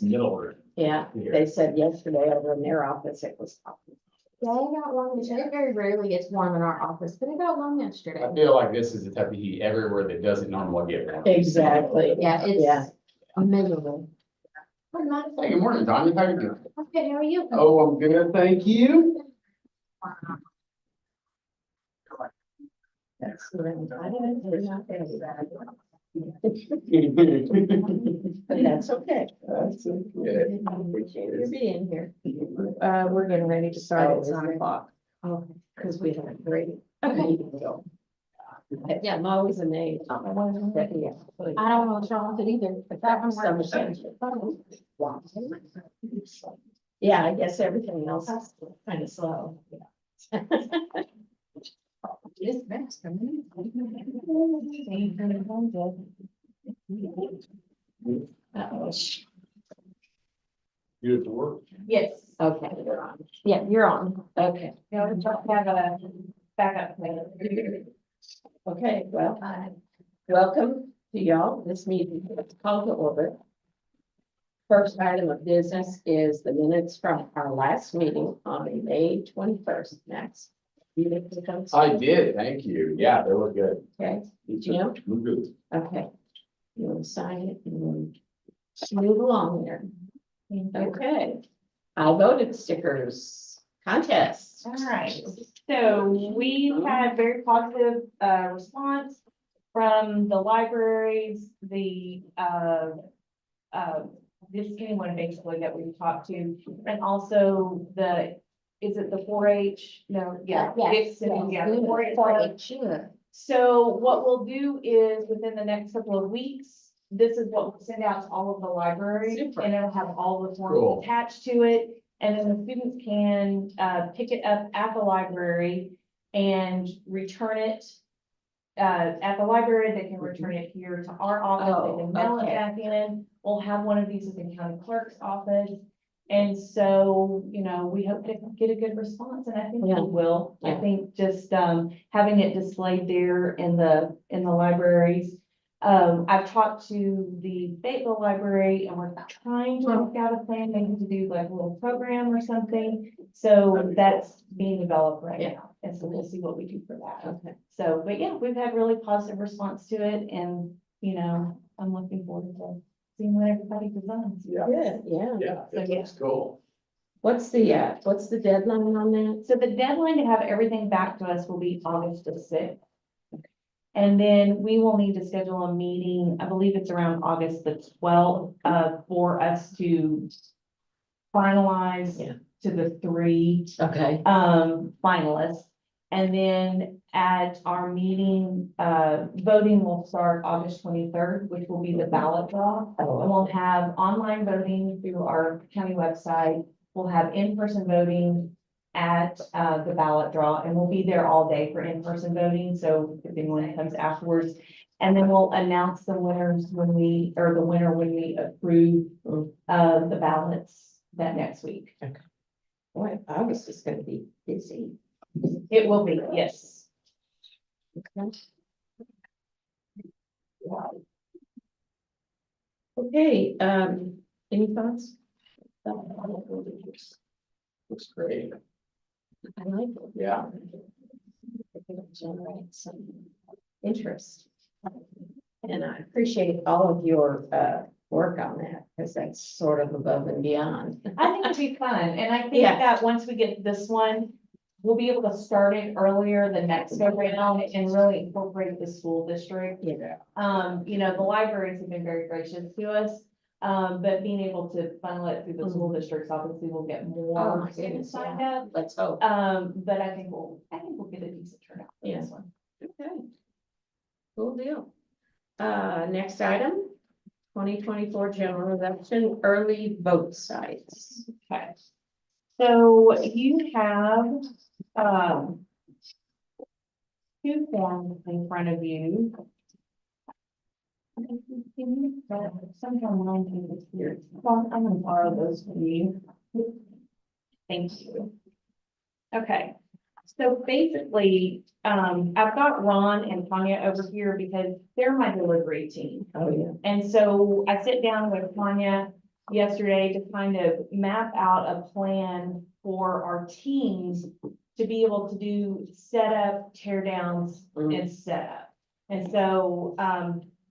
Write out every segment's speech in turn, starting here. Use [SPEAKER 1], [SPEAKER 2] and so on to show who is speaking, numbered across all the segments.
[SPEAKER 1] it's middle.
[SPEAKER 2] Yeah, they said yesterday over in their office, it was.
[SPEAKER 3] Yeah, it got warm. It very rarely gets warm in our office, but it got warm yesterday.
[SPEAKER 1] I feel like this is the type of heat everywhere that doesn't normally get warm.
[SPEAKER 2] Exactly.
[SPEAKER 3] Yeah,
[SPEAKER 2] Yeah.
[SPEAKER 3] it's miserable.
[SPEAKER 1] Hey, good morning, Tanya. How you doing?
[SPEAKER 3] Okay, how are you?
[SPEAKER 1] Oh, I'm good, thank you.
[SPEAKER 2] That's what I'm- I don't- we're not very bad. But that's okay.
[SPEAKER 1] That's okay.
[SPEAKER 2] Appreciate you being here. We're getting ready to start at 9 o'clock. Oh, because we have a great. meeting to go. Yeah, I'm always amazed.
[SPEAKER 3] I don't know what's wrong with it either, but that one works.
[SPEAKER 2] Yeah, I guess everything else is kind of slow.
[SPEAKER 3] It's best for me.
[SPEAKER 2] Uh-oh.
[SPEAKER 1] You have to work.
[SPEAKER 3] Yes,
[SPEAKER 2] Okay, you're on.
[SPEAKER 3] yeah, you're on.
[SPEAKER 2] Okay,
[SPEAKER 3] Yeah, we don't have a backup plan.
[SPEAKER 2] okay, well, welcome to y'all. This meeting is called to order. First item of business is the minutes from our last meeting on May 21st. Max. You looked at those?
[SPEAKER 1] I did, thank you. Yeah, they look good.
[SPEAKER 2] Okay, Jim?
[SPEAKER 1] Look good.
[SPEAKER 2] Okay. You want to sign it and then move along there. Okay. I voted stickers contest.
[SPEAKER 4] All right, so we had very positive response from the libraries, just anyone basically that we talked to, and also is it the 4-H? No, yeah.
[SPEAKER 3] Yes,
[SPEAKER 4] Dixon, yeah, the 4-H.
[SPEAKER 3] For it, sure.
[SPEAKER 4] So what we'll do is within the next couple of weeks, this is what we'll send out to all of the libraries.
[SPEAKER 2] Super.
[SPEAKER 4] And it'll have all the forms
[SPEAKER 1] Cool.
[SPEAKER 4] attached to it. And then the students can pick it up at the library and return it. At the library, they can return it here to our office, they can mail it
[SPEAKER 2] okay.
[SPEAKER 4] back in. We'll have one of these at the county clerk's office. And so, we hope to get a good response, and I think we
[SPEAKER 2] Yeah.
[SPEAKER 4] will. I
[SPEAKER 2] Yeah.
[SPEAKER 4] think just having it displayed there in the libraries. I've talked to the Fayetteville Library, and we're trying to work out a plan, maybe to do like a little program or something. So that's being developed right
[SPEAKER 2] Yeah.
[SPEAKER 4] now, and so we'll see what we do for that.
[SPEAKER 2] Okay.
[SPEAKER 4] So, but yeah, we've had really positive response to it, and, I'm looking forward to seeing what everybody designs.
[SPEAKER 1] Yeah,
[SPEAKER 2] Good, yeah.
[SPEAKER 1] yeah, it looks cool.
[SPEAKER 2] What's the deadline on that?
[SPEAKER 4] So the deadline to have everything back to us will be August the 6th. And then we will need to schedule a meeting, I believe it's around August the 12th, for us to finalize
[SPEAKER 2] Yeah.
[SPEAKER 4] to the 3
[SPEAKER 2] Okay.
[SPEAKER 4] finalists. And then at our meeting, voting will start August 23rd, which will be the ballot draw. And we'll have online voting through our county website. We'll have in-person voting at the ballot draw, and we'll be there all day for in-person voting. So if anyone comes afterwards, and then we'll announce the winners when we approve the ballots that next week.
[SPEAKER 2] Boy, August is gonna be busy.
[SPEAKER 4] It will be, yes.
[SPEAKER 2] Okay, any thoughts?
[SPEAKER 1] Looks great.
[SPEAKER 2] I like it.
[SPEAKER 1] Yeah.
[SPEAKER 2] I think it'll generate some interest. And I appreciate all of your work on that, because that's sort of above and beyond.
[SPEAKER 4] I think it'd be fun, and I think
[SPEAKER 2] Yeah.
[SPEAKER 4] that once we get this one, we'll be able to start it earlier the next go round and really incorporate the school district.
[SPEAKER 2] Yeah.
[SPEAKER 4] The libraries have been very gracious to us. But being able to funnel it through the school districts, obviously we'll get
[SPEAKER 2] Oh,
[SPEAKER 4] more
[SPEAKER 2] my
[SPEAKER 4] students
[SPEAKER 2] goodness,
[SPEAKER 4] signed
[SPEAKER 2] yeah.
[SPEAKER 4] up.
[SPEAKER 2] Let's hope.
[SPEAKER 4] But I think we'll get a decent turnout for
[SPEAKER 2] Yeah.
[SPEAKER 4] this one.
[SPEAKER 2] Okay. Cool deal. Next item, 2024 general election, early vote sites.
[SPEAKER 4] Okay. So you have, two forms in front of you. Sometime mine can be here. Well, I'm gonna borrow those from you. Thank you. Okay, so basically, I've got Ron and Tanya over here because they're my delivery team.
[SPEAKER 2] Oh, yeah.
[SPEAKER 4] And so I sit down with Tanya yesterday to kind of map out a plan for our teams to be able to do setup, tear downs, and setup. And so,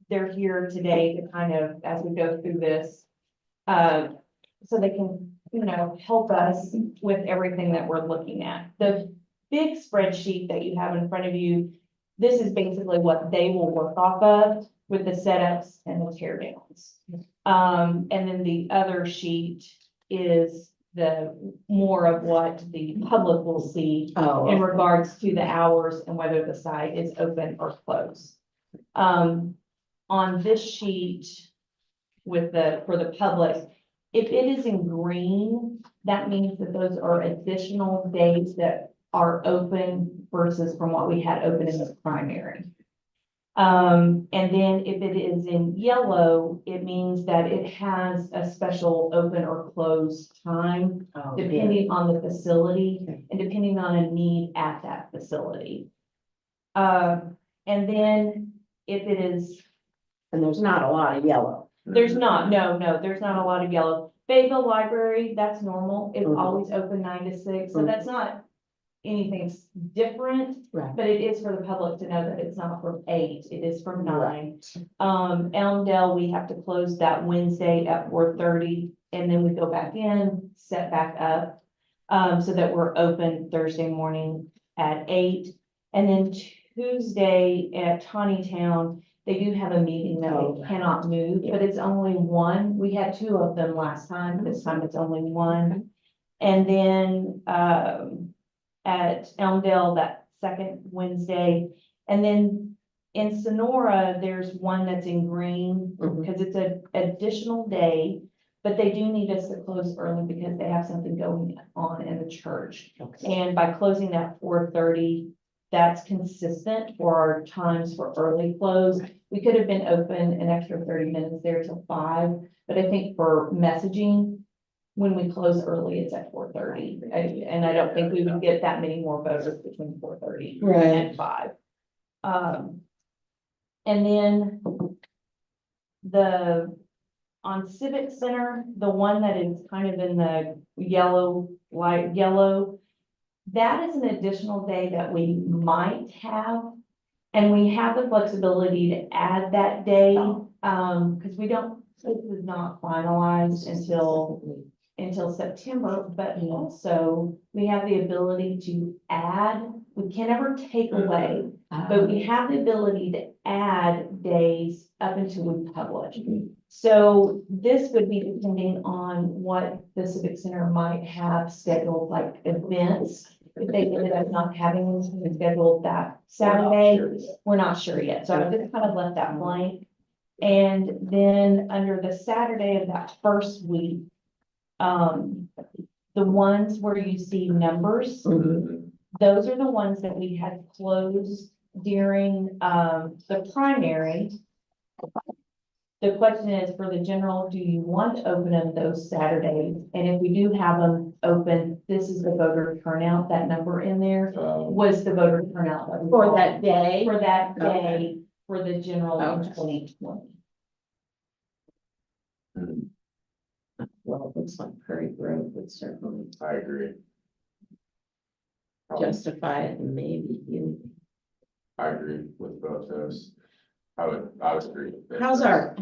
[SPEAKER 4] they're here today to kind of, as we go through this, so they can, help us with everything that we're looking at. The big spreadsheet that you have in front of you, this is basically what they will work off of with the setups and the tear downs. And then the other sheet is the more of what the public will see in regards to the hours and whether the site is open or closed. On this sheet for the public, if it is in green, that means that those are additional days that are open versus from what we had open in the primary. And then if it is in yellow, it means that it has a special open or closed time, depending on the facility and depending on a need at that facility. And then if it is,
[SPEAKER 2] And there's not a lot of yellow.
[SPEAKER 4] there's not, no, there's not a lot of yellow. Fayetteville Library, that's normal. It's always open 9 to 6, so that's not anything different.
[SPEAKER 2] Right.
[SPEAKER 4] But it is for the public to know that it's not from 8, it is from 9. Elmdale, we have to close that Wednesday at 4:30, and then we go back in, set back up. So that we're open Thursday morning at 8. And then Tuesday at Town, they do have a meeting that they cannot move, but it's only one. We had 2 of them last time, this time it's only one. And then, at Elmdale, that second Wednesday. And then in Sonora, there's one that's in green because it's an additional day, but they do need us to close early because they have something going on in the church. And by closing at 4:30, that's consistent for our times for early close. We could have been open an extra 30 minutes there till 5, but I think for messaging, when we close early, it's at 4:30. And I don't think we would get that many more voters between 4:30 and 5. And then on Civic Center, the one that is kind of in the light yellow, that is an additional day that we might have. And we have the flexibility to add that day, because this is not finalized until September, but also we have the ability to add, we can never take away, but we have the ability to add days up until we publish. So this would be depending on what the Civic Center might have scheduled, like events. If they ended up not having them scheduled that Saturday, we're not sure yet. So I just kind of left that blank. And then under the Saturday of that first week, the ones where you see numbers, those are the ones that we had closed during the primary. The question is for the general, do you want to open them those Saturdays? And if we do have them open, this is the voter turnout, that number in there was the voter turnout.
[SPEAKER 2] For that day?
[SPEAKER 4] For that day, for the general in 2020.
[SPEAKER 2] Well, it looks like Prairie Grove would certainly
[SPEAKER 1] I agree.
[SPEAKER 2] justify it, and maybe you.
[SPEAKER 1] I agree with both those. I would agree.
[SPEAKER 2] How's our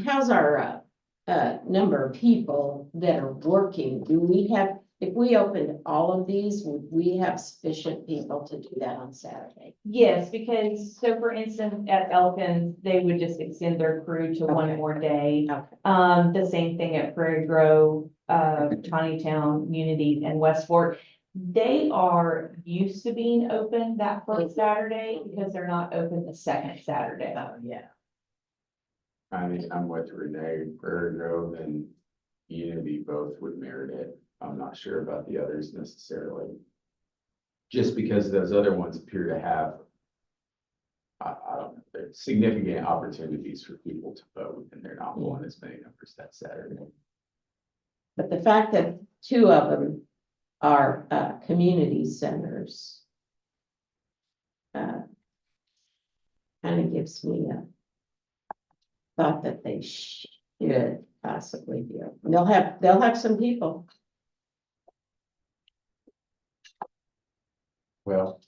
[SPEAKER 2] number of people that are working? Do we have, if we opened all of these, would we have sufficient people to do that on Saturday?
[SPEAKER 4] Yes, because, so for instance, at Elkins, they would just extend their crew to one more day.
[SPEAKER 2] Okay.
[SPEAKER 4] The same thing at Prairie Grove, Town, Unity, and Westport. They are used to being open that first Saturday because they're not open the second Saturday.
[SPEAKER 2] Oh, yeah.
[SPEAKER 1] I mean, I'm with Renee, Prairie Grove and Unity both would merit it. I'm not sure about the others necessarily. Just because those other ones appear to have, I don't know, significant opportunities for people to vote, and they're not going as many numbers that Saturday.
[SPEAKER 2] But the fact that 2 of them are community centers kind of gives me a thought that they should possibly be open. They'll have some people.
[SPEAKER 1] Well,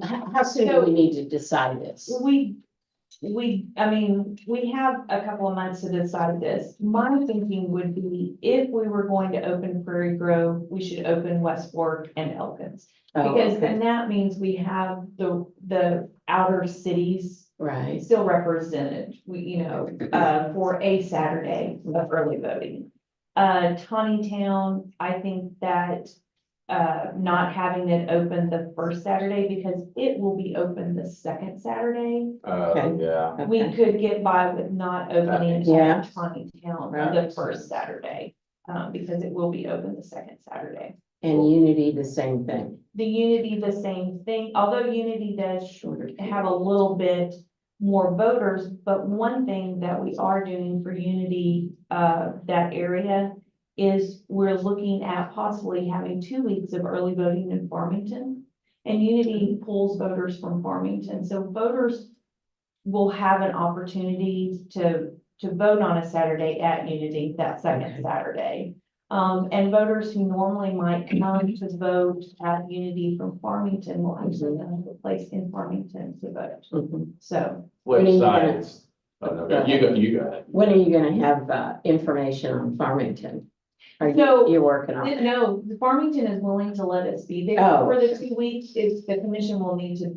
[SPEAKER 2] How soon do we need to decide this?
[SPEAKER 4] I mean, we have a couple of months to decide this. My thinking would be if we were going to open Prairie Grove, we should open West Fork and Elkins.
[SPEAKER 2] Oh,
[SPEAKER 4] Because
[SPEAKER 2] okay.
[SPEAKER 4] then that means we have the outer cities
[SPEAKER 2] Right,
[SPEAKER 4] still represented, for a Saturday of early voting. Tawnytown, I think that, not having it open the first Saturday because it will be open the second Saturday.
[SPEAKER 2] Okay.
[SPEAKER 1] yeah,
[SPEAKER 4] We
[SPEAKER 2] okay,
[SPEAKER 4] could get by with not opening
[SPEAKER 2] Yeah.
[SPEAKER 4] Tawnytown
[SPEAKER 2] Right.
[SPEAKER 4] the first Saturday, because it will be open the second Saturday.
[SPEAKER 2] and Unity, the same thing.
[SPEAKER 4] The Unity, the same thing, although Unity does have a little bit more voters, but one thing that we are doing for Unity, that area is we're looking at possibly having 2 weeks of early voting in Farmington. And Unity pulls voters from Farmington, so voters will have an opportunity to vote on a Saturday at Unity, that second
[SPEAKER 2] Okay.
[SPEAKER 4] Saturday. And voters who normally might come to vote at Unity from Farmington will actually have a place in Farmington to vote.
[SPEAKER 2] Mhm.
[SPEAKER 4] So,
[SPEAKER 2] When are
[SPEAKER 1] flip
[SPEAKER 2] you
[SPEAKER 1] side
[SPEAKER 2] gonna-
[SPEAKER 1] is, oh, no, you go ahead.
[SPEAKER 2] When are you gonna have, information on Farmington? Are
[SPEAKER 4] So,
[SPEAKER 2] you working on it?
[SPEAKER 4] no, the Farmington is willing to let us be there
[SPEAKER 2] Oh.
[SPEAKER 4] for the 2 weeks. If the commission will need to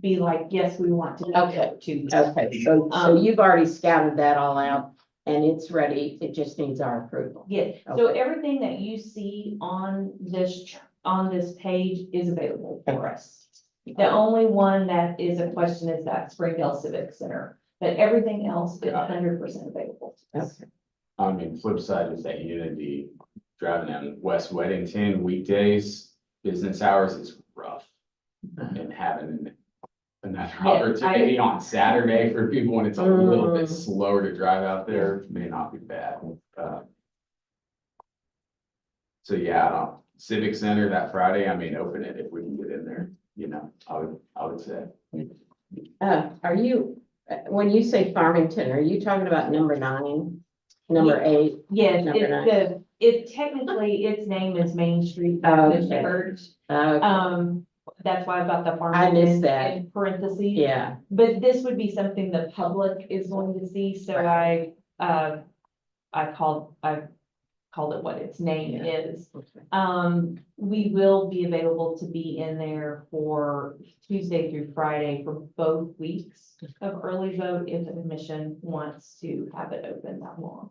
[SPEAKER 4] be like, yes, we want to. be there
[SPEAKER 2] Okay.
[SPEAKER 4] for 2 weeks.
[SPEAKER 2] Okay, so you've already scouted that all out and it's ready, it just needs our approval.
[SPEAKER 4] Yeah, so everything that you see on this page is available for us. The only one that is a question is that Springdale Civic Center, but everything else is
[SPEAKER 1] Got it.
[SPEAKER 4] 100% available.
[SPEAKER 2] Okay.
[SPEAKER 1] I mean, flip side is that Unity driving down West Weddington weekdays, business hours is rough. And having another
[SPEAKER 4] Yeah,
[SPEAKER 1] opportunity on Saturday for people when it's a little bit
[SPEAKER 2] Mm.
[SPEAKER 1] slower to drive out there may not be bad. So yeah, Civic Center that Friday, I mean, open it if we can get in there, I would say.
[SPEAKER 2] Are you, when you say Farmington, are you talking about number 9, number 8?
[SPEAKER 4] Yes,
[SPEAKER 2] Number nine.
[SPEAKER 4] it technically, its name is Main Street
[SPEAKER 2] Oh,
[SPEAKER 4] Baptist
[SPEAKER 2] okay.
[SPEAKER 4] Church.
[SPEAKER 2] Okay,
[SPEAKER 4] That's why I've got the
[SPEAKER 2] I missed
[SPEAKER 4] Farmington
[SPEAKER 2] that.
[SPEAKER 4] in parentheses.
[SPEAKER 2] yeah,
[SPEAKER 4] But this would be something the public is going to see, so I called it what its name
[SPEAKER 2] Yeah.
[SPEAKER 4] is.
[SPEAKER 2] okay.
[SPEAKER 4] We will be available to be in there for Tuesday through Friday for both weeks of early vote if the commission wants to have it open that long.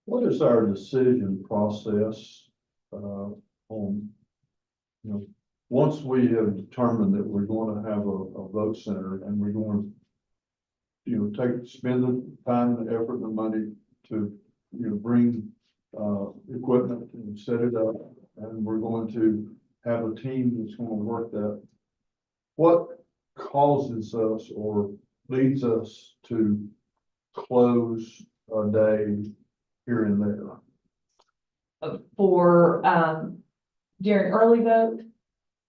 [SPEAKER 5] What is our decision process, once we have determined that we're going to have a vote center and we're going to, spend the time, the effort, the money to, bring, equipment and set it up, and we're going to have a team that's going to work that. What causes us or leads us to close a day here and there
[SPEAKER 4] For, during early vote,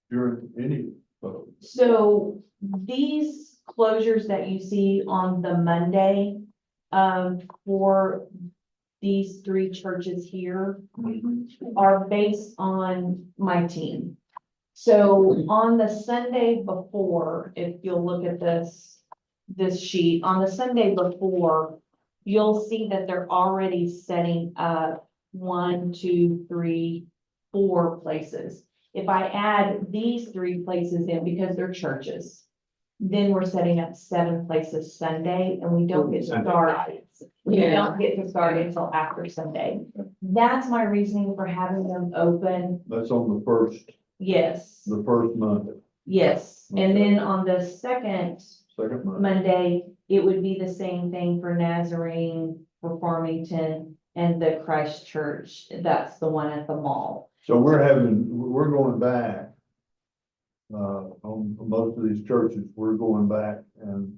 [SPEAKER 5] during any vote?
[SPEAKER 4] so these closures that you see on the Monday, for these 3 churches here are based on my team. So on the Sunday before, if you'll look at this sheet, on the Sunday before, you'll see that they're already setting up 1, 2, 3, 4 places. If I add these 3 places in because they're churches, then we're setting up 7 places Sunday and we don't get to
[SPEAKER 1] Sunday
[SPEAKER 4] start.
[SPEAKER 1] night.
[SPEAKER 4] We
[SPEAKER 2] Yeah.
[SPEAKER 4] don't get to start until after Sunday. That's my reasoning for having them open.
[SPEAKER 5] That's on the first
[SPEAKER 4] Yes,
[SPEAKER 5] Monday,
[SPEAKER 4] yes. And then on the second
[SPEAKER 5] second Monday.
[SPEAKER 4] Monday, it would be the same thing for Nazarene, for Farmington, and the Christ Church. That's the one at the mall.
[SPEAKER 5] So we're going back. On most of these churches, we're going back and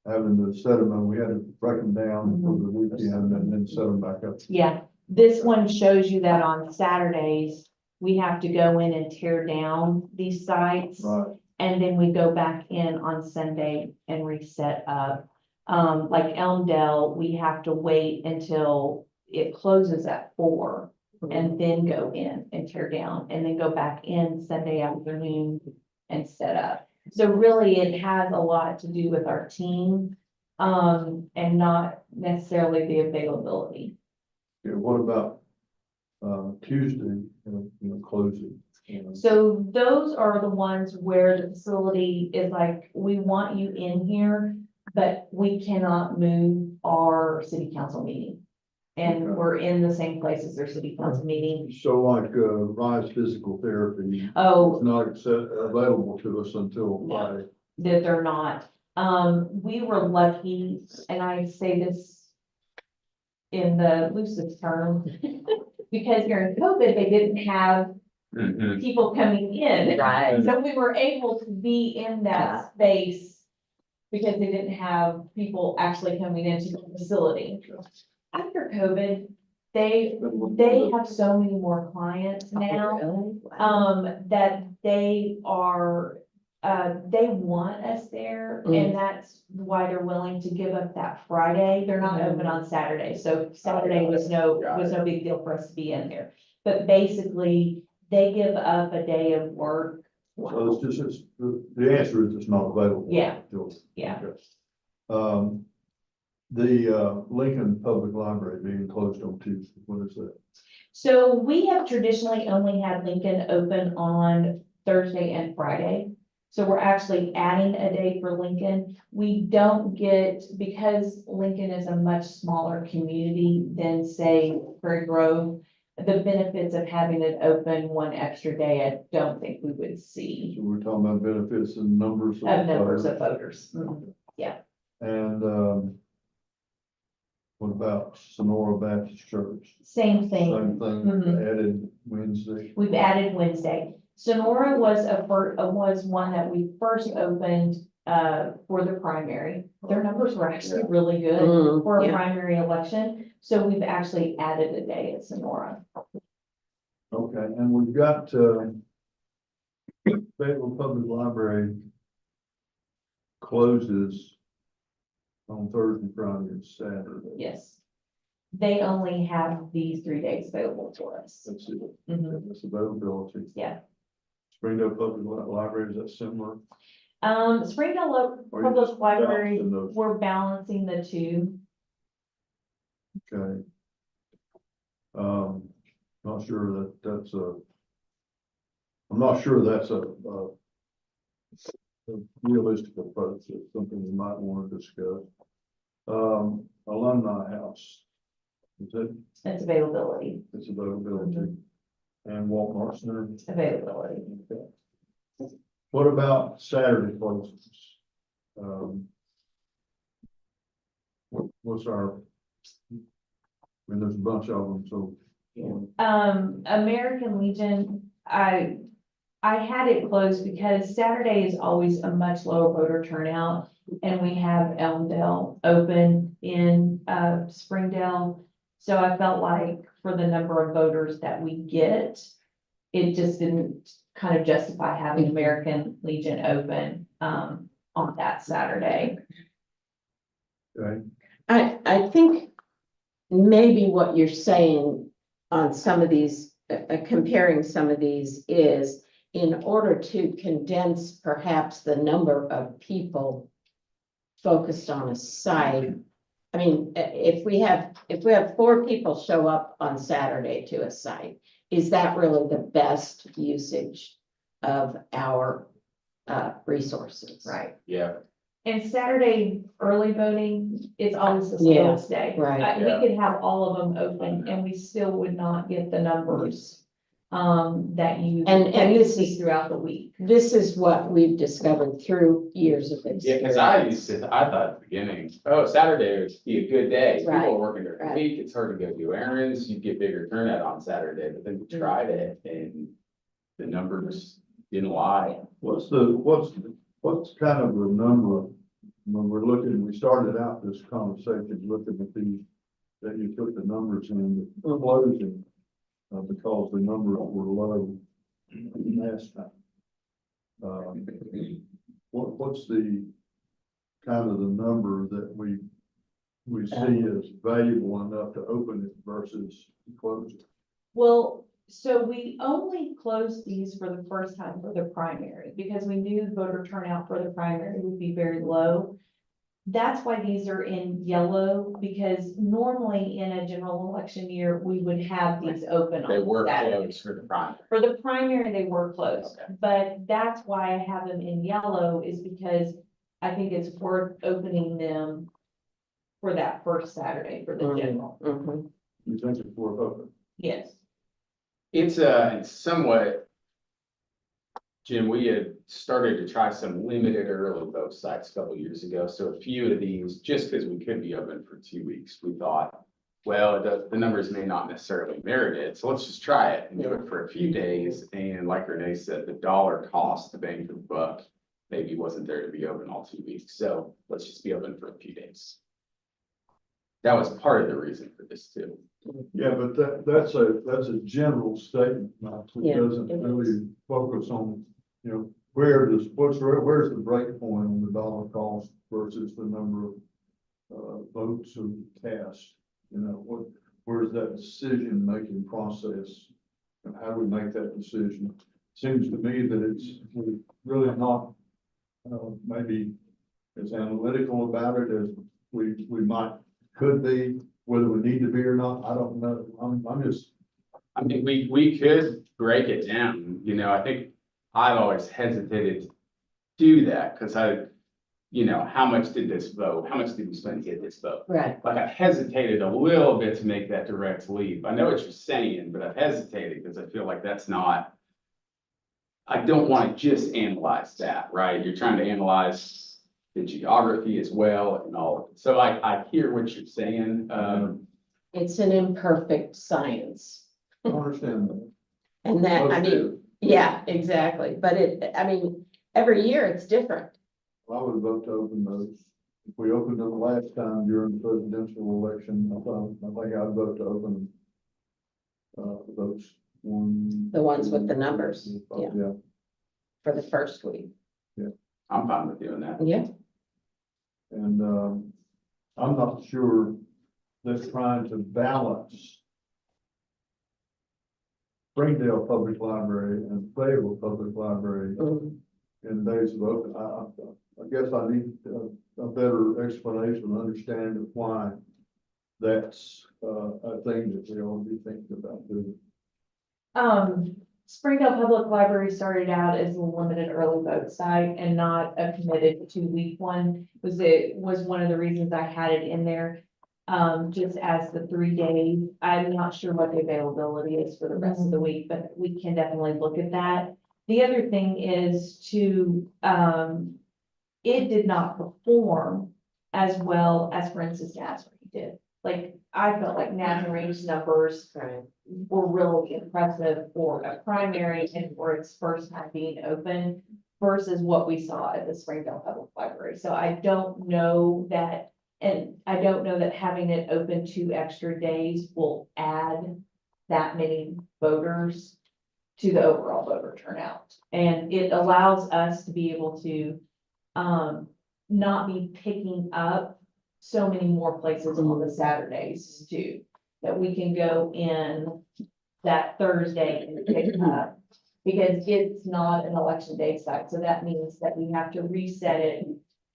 [SPEAKER 5] having to set them, and we had to break them down for the weekend and then set them back up.
[SPEAKER 4] Yeah, this one shows you that on Saturdays, we have to go in and tear down these sites.
[SPEAKER 5] Right,
[SPEAKER 4] And then we go back in on Sunday and reset up. Like Elmdale, we have to wait until it closes at 4 and then go in and tear down and then go back in Sunday afternoon and set up. So really, it has a lot to do with our team, and not necessarily the availability.
[SPEAKER 5] Yeah, what about, Tuesday, closing?
[SPEAKER 4] So those are the ones where the facility is like, we want you in here, but we cannot move our city council meeting. And
[SPEAKER 5] Okay.
[SPEAKER 4] we're in the same place as their city council meeting.
[SPEAKER 5] So like, Rise Physical Therapy.
[SPEAKER 4] Oh,
[SPEAKER 5] It's not available to us until
[SPEAKER 4] No.
[SPEAKER 5] Friday.
[SPEAKER 4] that they're not. We were lucky, and I say this in the loosest term, because during COVID, they didn't have
[SPEAKER 1] Mhm.
[SPEAKER 4] people coming in.
[SPEAKER 2] Right.
[SPEAKER 4] So we were able to be in that space because they didn't have people actually coming into the facility. After COVID, they have so many more clients now,
[SPEAKER 2] Really? Wow.
[SPEAKER 4] that they are, they want us there, and that's why they're willing to give up that Friday. They're not open on Saturday, so Saturday was no big deal for us to be in there. But basically, they give up a day of work.
[SPEAKER 5] So the answer is it's not available.
[SPEAKER 4] Yeah.
[SPEAKER 5] Until-
[SPEAKER 4] Yeah.
[SPEAKER 5] Okay. The Lincoln Public Library being closed on Tuesday, what is that?
[SPEAKER 4] So we have traditionally only had Lincoln open on Thursday and Friday. So we're actually adding a day for Lincoln. We don't get, because Lincoln is a much smaller community than, say, Prairie Grove, the benefits of having it open one extra day, I don't think we would see.
[SPEAKER 5] So we're talking about benefits and numbers.
[SPEAKER 4] Of numbers of voters. Mhm.
[SPEAKER 5] And, what about Sonora Baptist Church?
[SPEAKER 4] Same thing.
[SPEAKER 5] Same thing,
[SPEAKER 4] Mhm.
[SPEAKER 5] added Wednesday.
[SPEAKER 4] We've added Wednesday. Sonora was one that we first opened, for the primary. Their numbers were actually really good for a
[SPEAKER 2] Yeah.
[SPEAKER 4] primary election, so we've actually added a day at Sonora.
[SPEAKER 5] Okay, and we've got, Fayetteville Public Library closes on Thursday, Friday, and Saturday.
[SPEAKER 4] Yes. They only have these 3 days available for us.
[SPEAKER 5] That's it.
[SPEAKER 4] Mhm.
[SPEAKER 5] That's availability.
[SPEAKER 4] Yeah.
[SPEAKER 5] Springdale Public Library, is that similar?
[SPEAKER 4] Springdale
[SPEAKER 5] Or you
[SPEAKER 4] Public
[SPEAKER 5] just
[SPEAKER 4] Library,
[SPEAKER 5] balancing those?
[SPEAKER 4] we're balancing the two.
[SPEAKER 5] Okay. Not sure that's I'm not sure that's a realistic approach. It's something we might want to discuss. Alumni House. Is it,
[SPEAKER 4] It's availability,
[SPEAKER 5] it's availability. And Walmart Center.
[SPEAKER 4] availability.
[SPEAKER 5] Okay. What about Saturday closings? What's our, I mean, there's a bunch of them, so.
[SPEAKER 4] American Legion, I had it closed because Saturday is always a much lower voter turnout. And we have Elmdale open in, Springdale. So I felt like for the number of voters that we get, it just didn't kind of justify having American Legion open, on that Saturday.
[SPEAKER 5] Okay.
[SPEAKER 2] I think maybe what you're saying on some of these, comparing some of these is in order to condense perhaps the number of people focused on a site. I mean, if we have 4 people show up on Saturday to a site, is that really the best usage of our resources?
[SPEAKER 4] Right.
[SPEAKER 1] Yeah,
[SPEAKER 4] And Saturday early voting is always the
[SPEAKER 2] Yeah,
[SPEAKER 4] slowest day.
[SPEAKER 2] right.
[SPEAKER 4] We could have all of them open and we still would not get the numbers, that you
[SPEAKER 2] this
[SPEAKER 4] see
[SPEAKER 2] is-
[SPEAKER 4] throughout the week.
[SPEAKER 2] This is what we've discovered through years of
[SPEAKER 1] yeah,
[SPEAKER 2] experience.
[SPEAKER 1] because I thought at the beginning, oh, Saturday would be a good day. People
[SPEAKER 2] Right,
[SPEAKER 1] are working during the
[SPEAKER 2] right.
[SPEAKER 1] week, it's hard to go do errands, you get bigger turnout on Saturday, but then we tried it and the numbers didn't lie.
[SPEAKER 5] What's kind of the number when we're looking, we started out this conversation looking at these, that you took the numbers in the closing, because the numbers were low last time. What's the kind of the number that we see as valuable enough to open it versus close it?
[SPEAKER 4] Well, so we only closed these for the first time for the primary, because we knew voter turnout for the primary would be very low. That's why these are in yellow, because normally in a general election year, we would have these open
[SPEAKER 1] They
[SPEAKER 4] on
[SPEAKER 1] were
[SPEAKER 4] Saturday.
[SPEAKER 1] closed for the primary.
[SPEAKER 4] For the primary, they were closed,
[SPEAKER 1] Okay.
[SPEAKER 4] but that's why I have them in yellow, is because I think it's worth opening them for that first Saturday for the general.
[SPEAKER 2] Mhm.
[SPEAKER 5] You think it's worth opening?
[SPEAKER 4] Yes.
[SPEAKER 1] It's somewhat, Jim, we had started to try some limited early vote sites a couple years ago. So a few of these, just because we could be open for 2 weeks, we thought, well, the numbers may not necessarily merit it. So let's just try it and do it for a few days. And like Renee said, the dollar cost, the bang for the buck, maybe wasn't there to be open all 2 weeks. So let's just be open for a few days. That was part of the reason for this too.
[SPEAKER 5] Yeah, but that's a general statement, not, it
[SPEAKER 2] Yeah,
[SPEAKER 5] doesn't
[SPEAKER 2] it is.
[SPEAKER 5] really focus on, where's the break point on the dollar cost versus the number of votes or cast? Where's that decision-making process? And how do we make that decision? Seems to me that it's really not, maybe as analytical about it as we could be, whether we need to be or not, I don't know. I'm just,
[SPEAKER 1] I mean, we could break it down, I think I've always hesitated to do that because how much did this vote? How much did we spend to get this vote?
[SPEAKER 2] Right.
[SPEAKER 1] Like I hesitated a little bit to make that direct leap. I know what you're saying, but I've hesitated because I feel like that's not. I don't want to just analyze that, right? You're trying to analyze the geography as well and all of it. So I hear what you're saying.
[SPEAKER 2] It's an imperfect science.
[SPEAKER 5] I understand that.
[SPEAKER 2] And that, I
[SPEAKER 5] Most
[SPEAKER 2] mean,
[SPEAKER 5] do.
[SPEAKER 2] yeah, exactly. But every year it's different.
[SPEAKER 5] I would vote to open those. If we opened them last time during the presidential election, I think I'd vote to open those one.
[SPEAKER 2] The ones with the numbers, yeah.
[SPEAKER 5] Yeah,
[SPEAKER 2] For the first week.
[SPEAKER 1] I'm fine with doing that.
[SPEAKER 2] Yeah.
[SPEAKER 5] and, I'm not sure that trying to balance Springdale Public Library and Fayetteville Public Library
[SPEAKER 2] Mm.
[SPEAKER 5] in days of open, I guess I need a better explanation and understanding of why that's, a thing that we ought to be thinking about doing.
[SPEAKER 4] Springdale Public Library started out as a limited early vote site and not a committed 2-week one. It was one of the reasons I had it in there. Just as the 3 days. I'm not sure what the availability is for the rest of the week, but we can definitely look at that. The other thing is it did not perform as well as, for instance, Nazarene did. Like, I felt like Nazarene's numbers
[SPEAKER 2] Right.
[SPEAKER 4] were really impressive for a primary and for its first time being open versus what we saw at the Springdale Public Library. So I don't know that, and I don't know that having it open 2 extra days will add that many voters to the overall voter turnout. And it allows us to be able to not be picking up so many more places on the Saturdays too, that we can go in that Thursday and pick up. Because it's not an election day site, so that means that we have to reset it,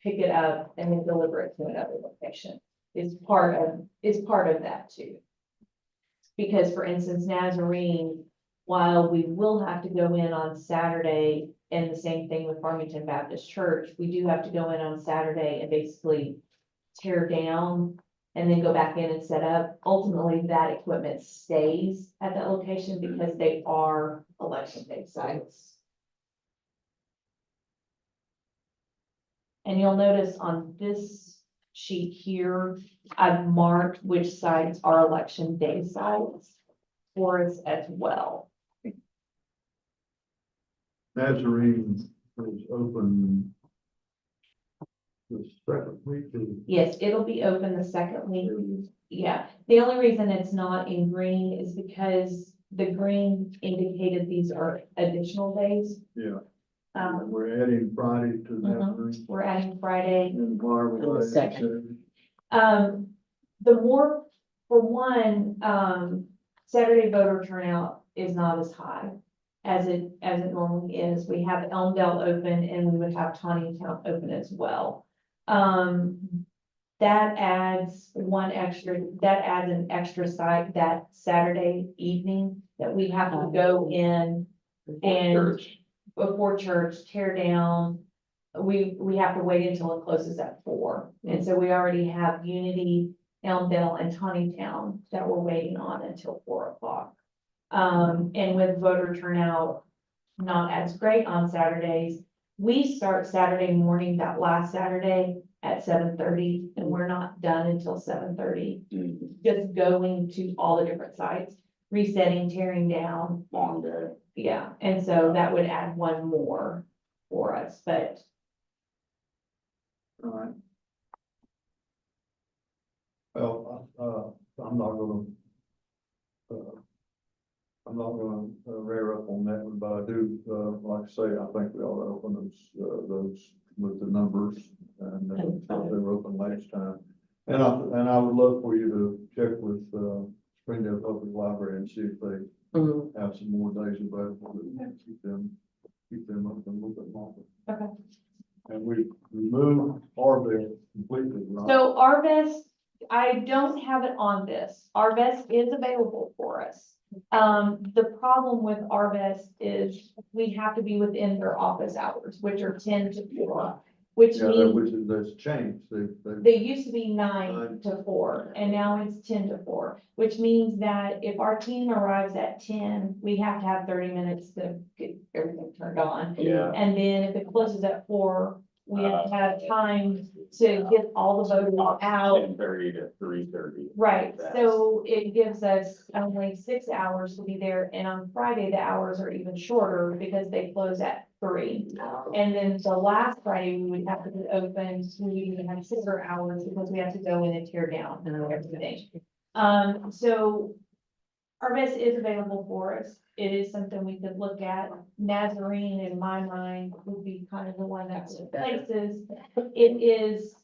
[SPEAKER 4] pick it up, and then deliver it to another location. Is part of that too. Because for instance, Nazarene, while we will have to go in on Saturday, and the same thing with Farmington Baptist Church, we do have to go in on Saturday and basically tear down and then go back in and set up. Ultimately, that equipment stays at that location because they are election day sites. And you'll notice on this sheet here, I've marked which sites are election day sites for us as well.
[SPEAKER 5] Nazarene is open the second week of
[SPEAKER 4] Yes, it'll be open the second week. Yeah, the only reason it's not in green is because the green indicated these are additional days.
[SPEAKER 5] Yeah. We're adding Friday to that.
[SPEAKER 4] We're adding Friday.
[SPEAKER 5] And Marvin.
[SPEAKER 2] On the second.
[SPEAKER 4] The more, for one, Saturday voter turnout is not as high as it normally is. We have Elmdale open and we would have Town open as well. That adds an extra site that Saturday evening that we have to go in and
[SPEAKER 1] Church.
[SPEAKER 4] before church, tear down. We have to wait until it closes at 4. And so we already have Unity, Elmdale and Town that we're waiting on until 4 o'clock. And with voter turnout not as great on Saturdays, we start Saturday morning, that last Saturday at 7:30, and we're not done until 7:30. Just going to all the different sites, resetting, tearing down.
[SPEAKER 1] Long day.
[SPEAKER 4] Yeah, and so that would add one more for us, but
[SPEAKER 5] All right. Well, I'm not gonna rear up on that one, but I do, like I say, I think we ought to open those with the numbers and they were open last time. And I would love for you to check with, Springdale Public Library and see if they have some more days available to keep them open a little bit longer.
[SPEAKER 4] Okay.
[SPEAKER 5] And we removed Arville completely, right?
[SPEAKER 4] so Arvest, I don't have it on this. Arvest is available for us. The problem with Arvest is we have to be within their office hours, which are 10 to 4, which
[SPEAKER 5] Yeah,
[SPEAKER 4] means
[SPEAKER 5] that's changed.
[SPEAKER 4] they used to be 9 to 4 and now it's 10 to 4, which means that if our team arrives at 10, we have to have 30 minutes to get everything turned on.
[SPEAKER 1] Yeah.
[SPEAKER 4] And then if it closes at 4, we have to have time to get all the voters out.
[SPEAKER 1] 10:30 to 3:30.
[SPEAKER 4] Right, so it gives us only 6 hours to be there, and on Friday, the hours are even shorter because they close at 3. And then the last Friday, we would have to be open, we would even have 6 hours because we have to go in and tear down and everything. So Arvest is available for us. It is something we could look at. Nazarene, in my mind, would be kind of the one that replaces. It is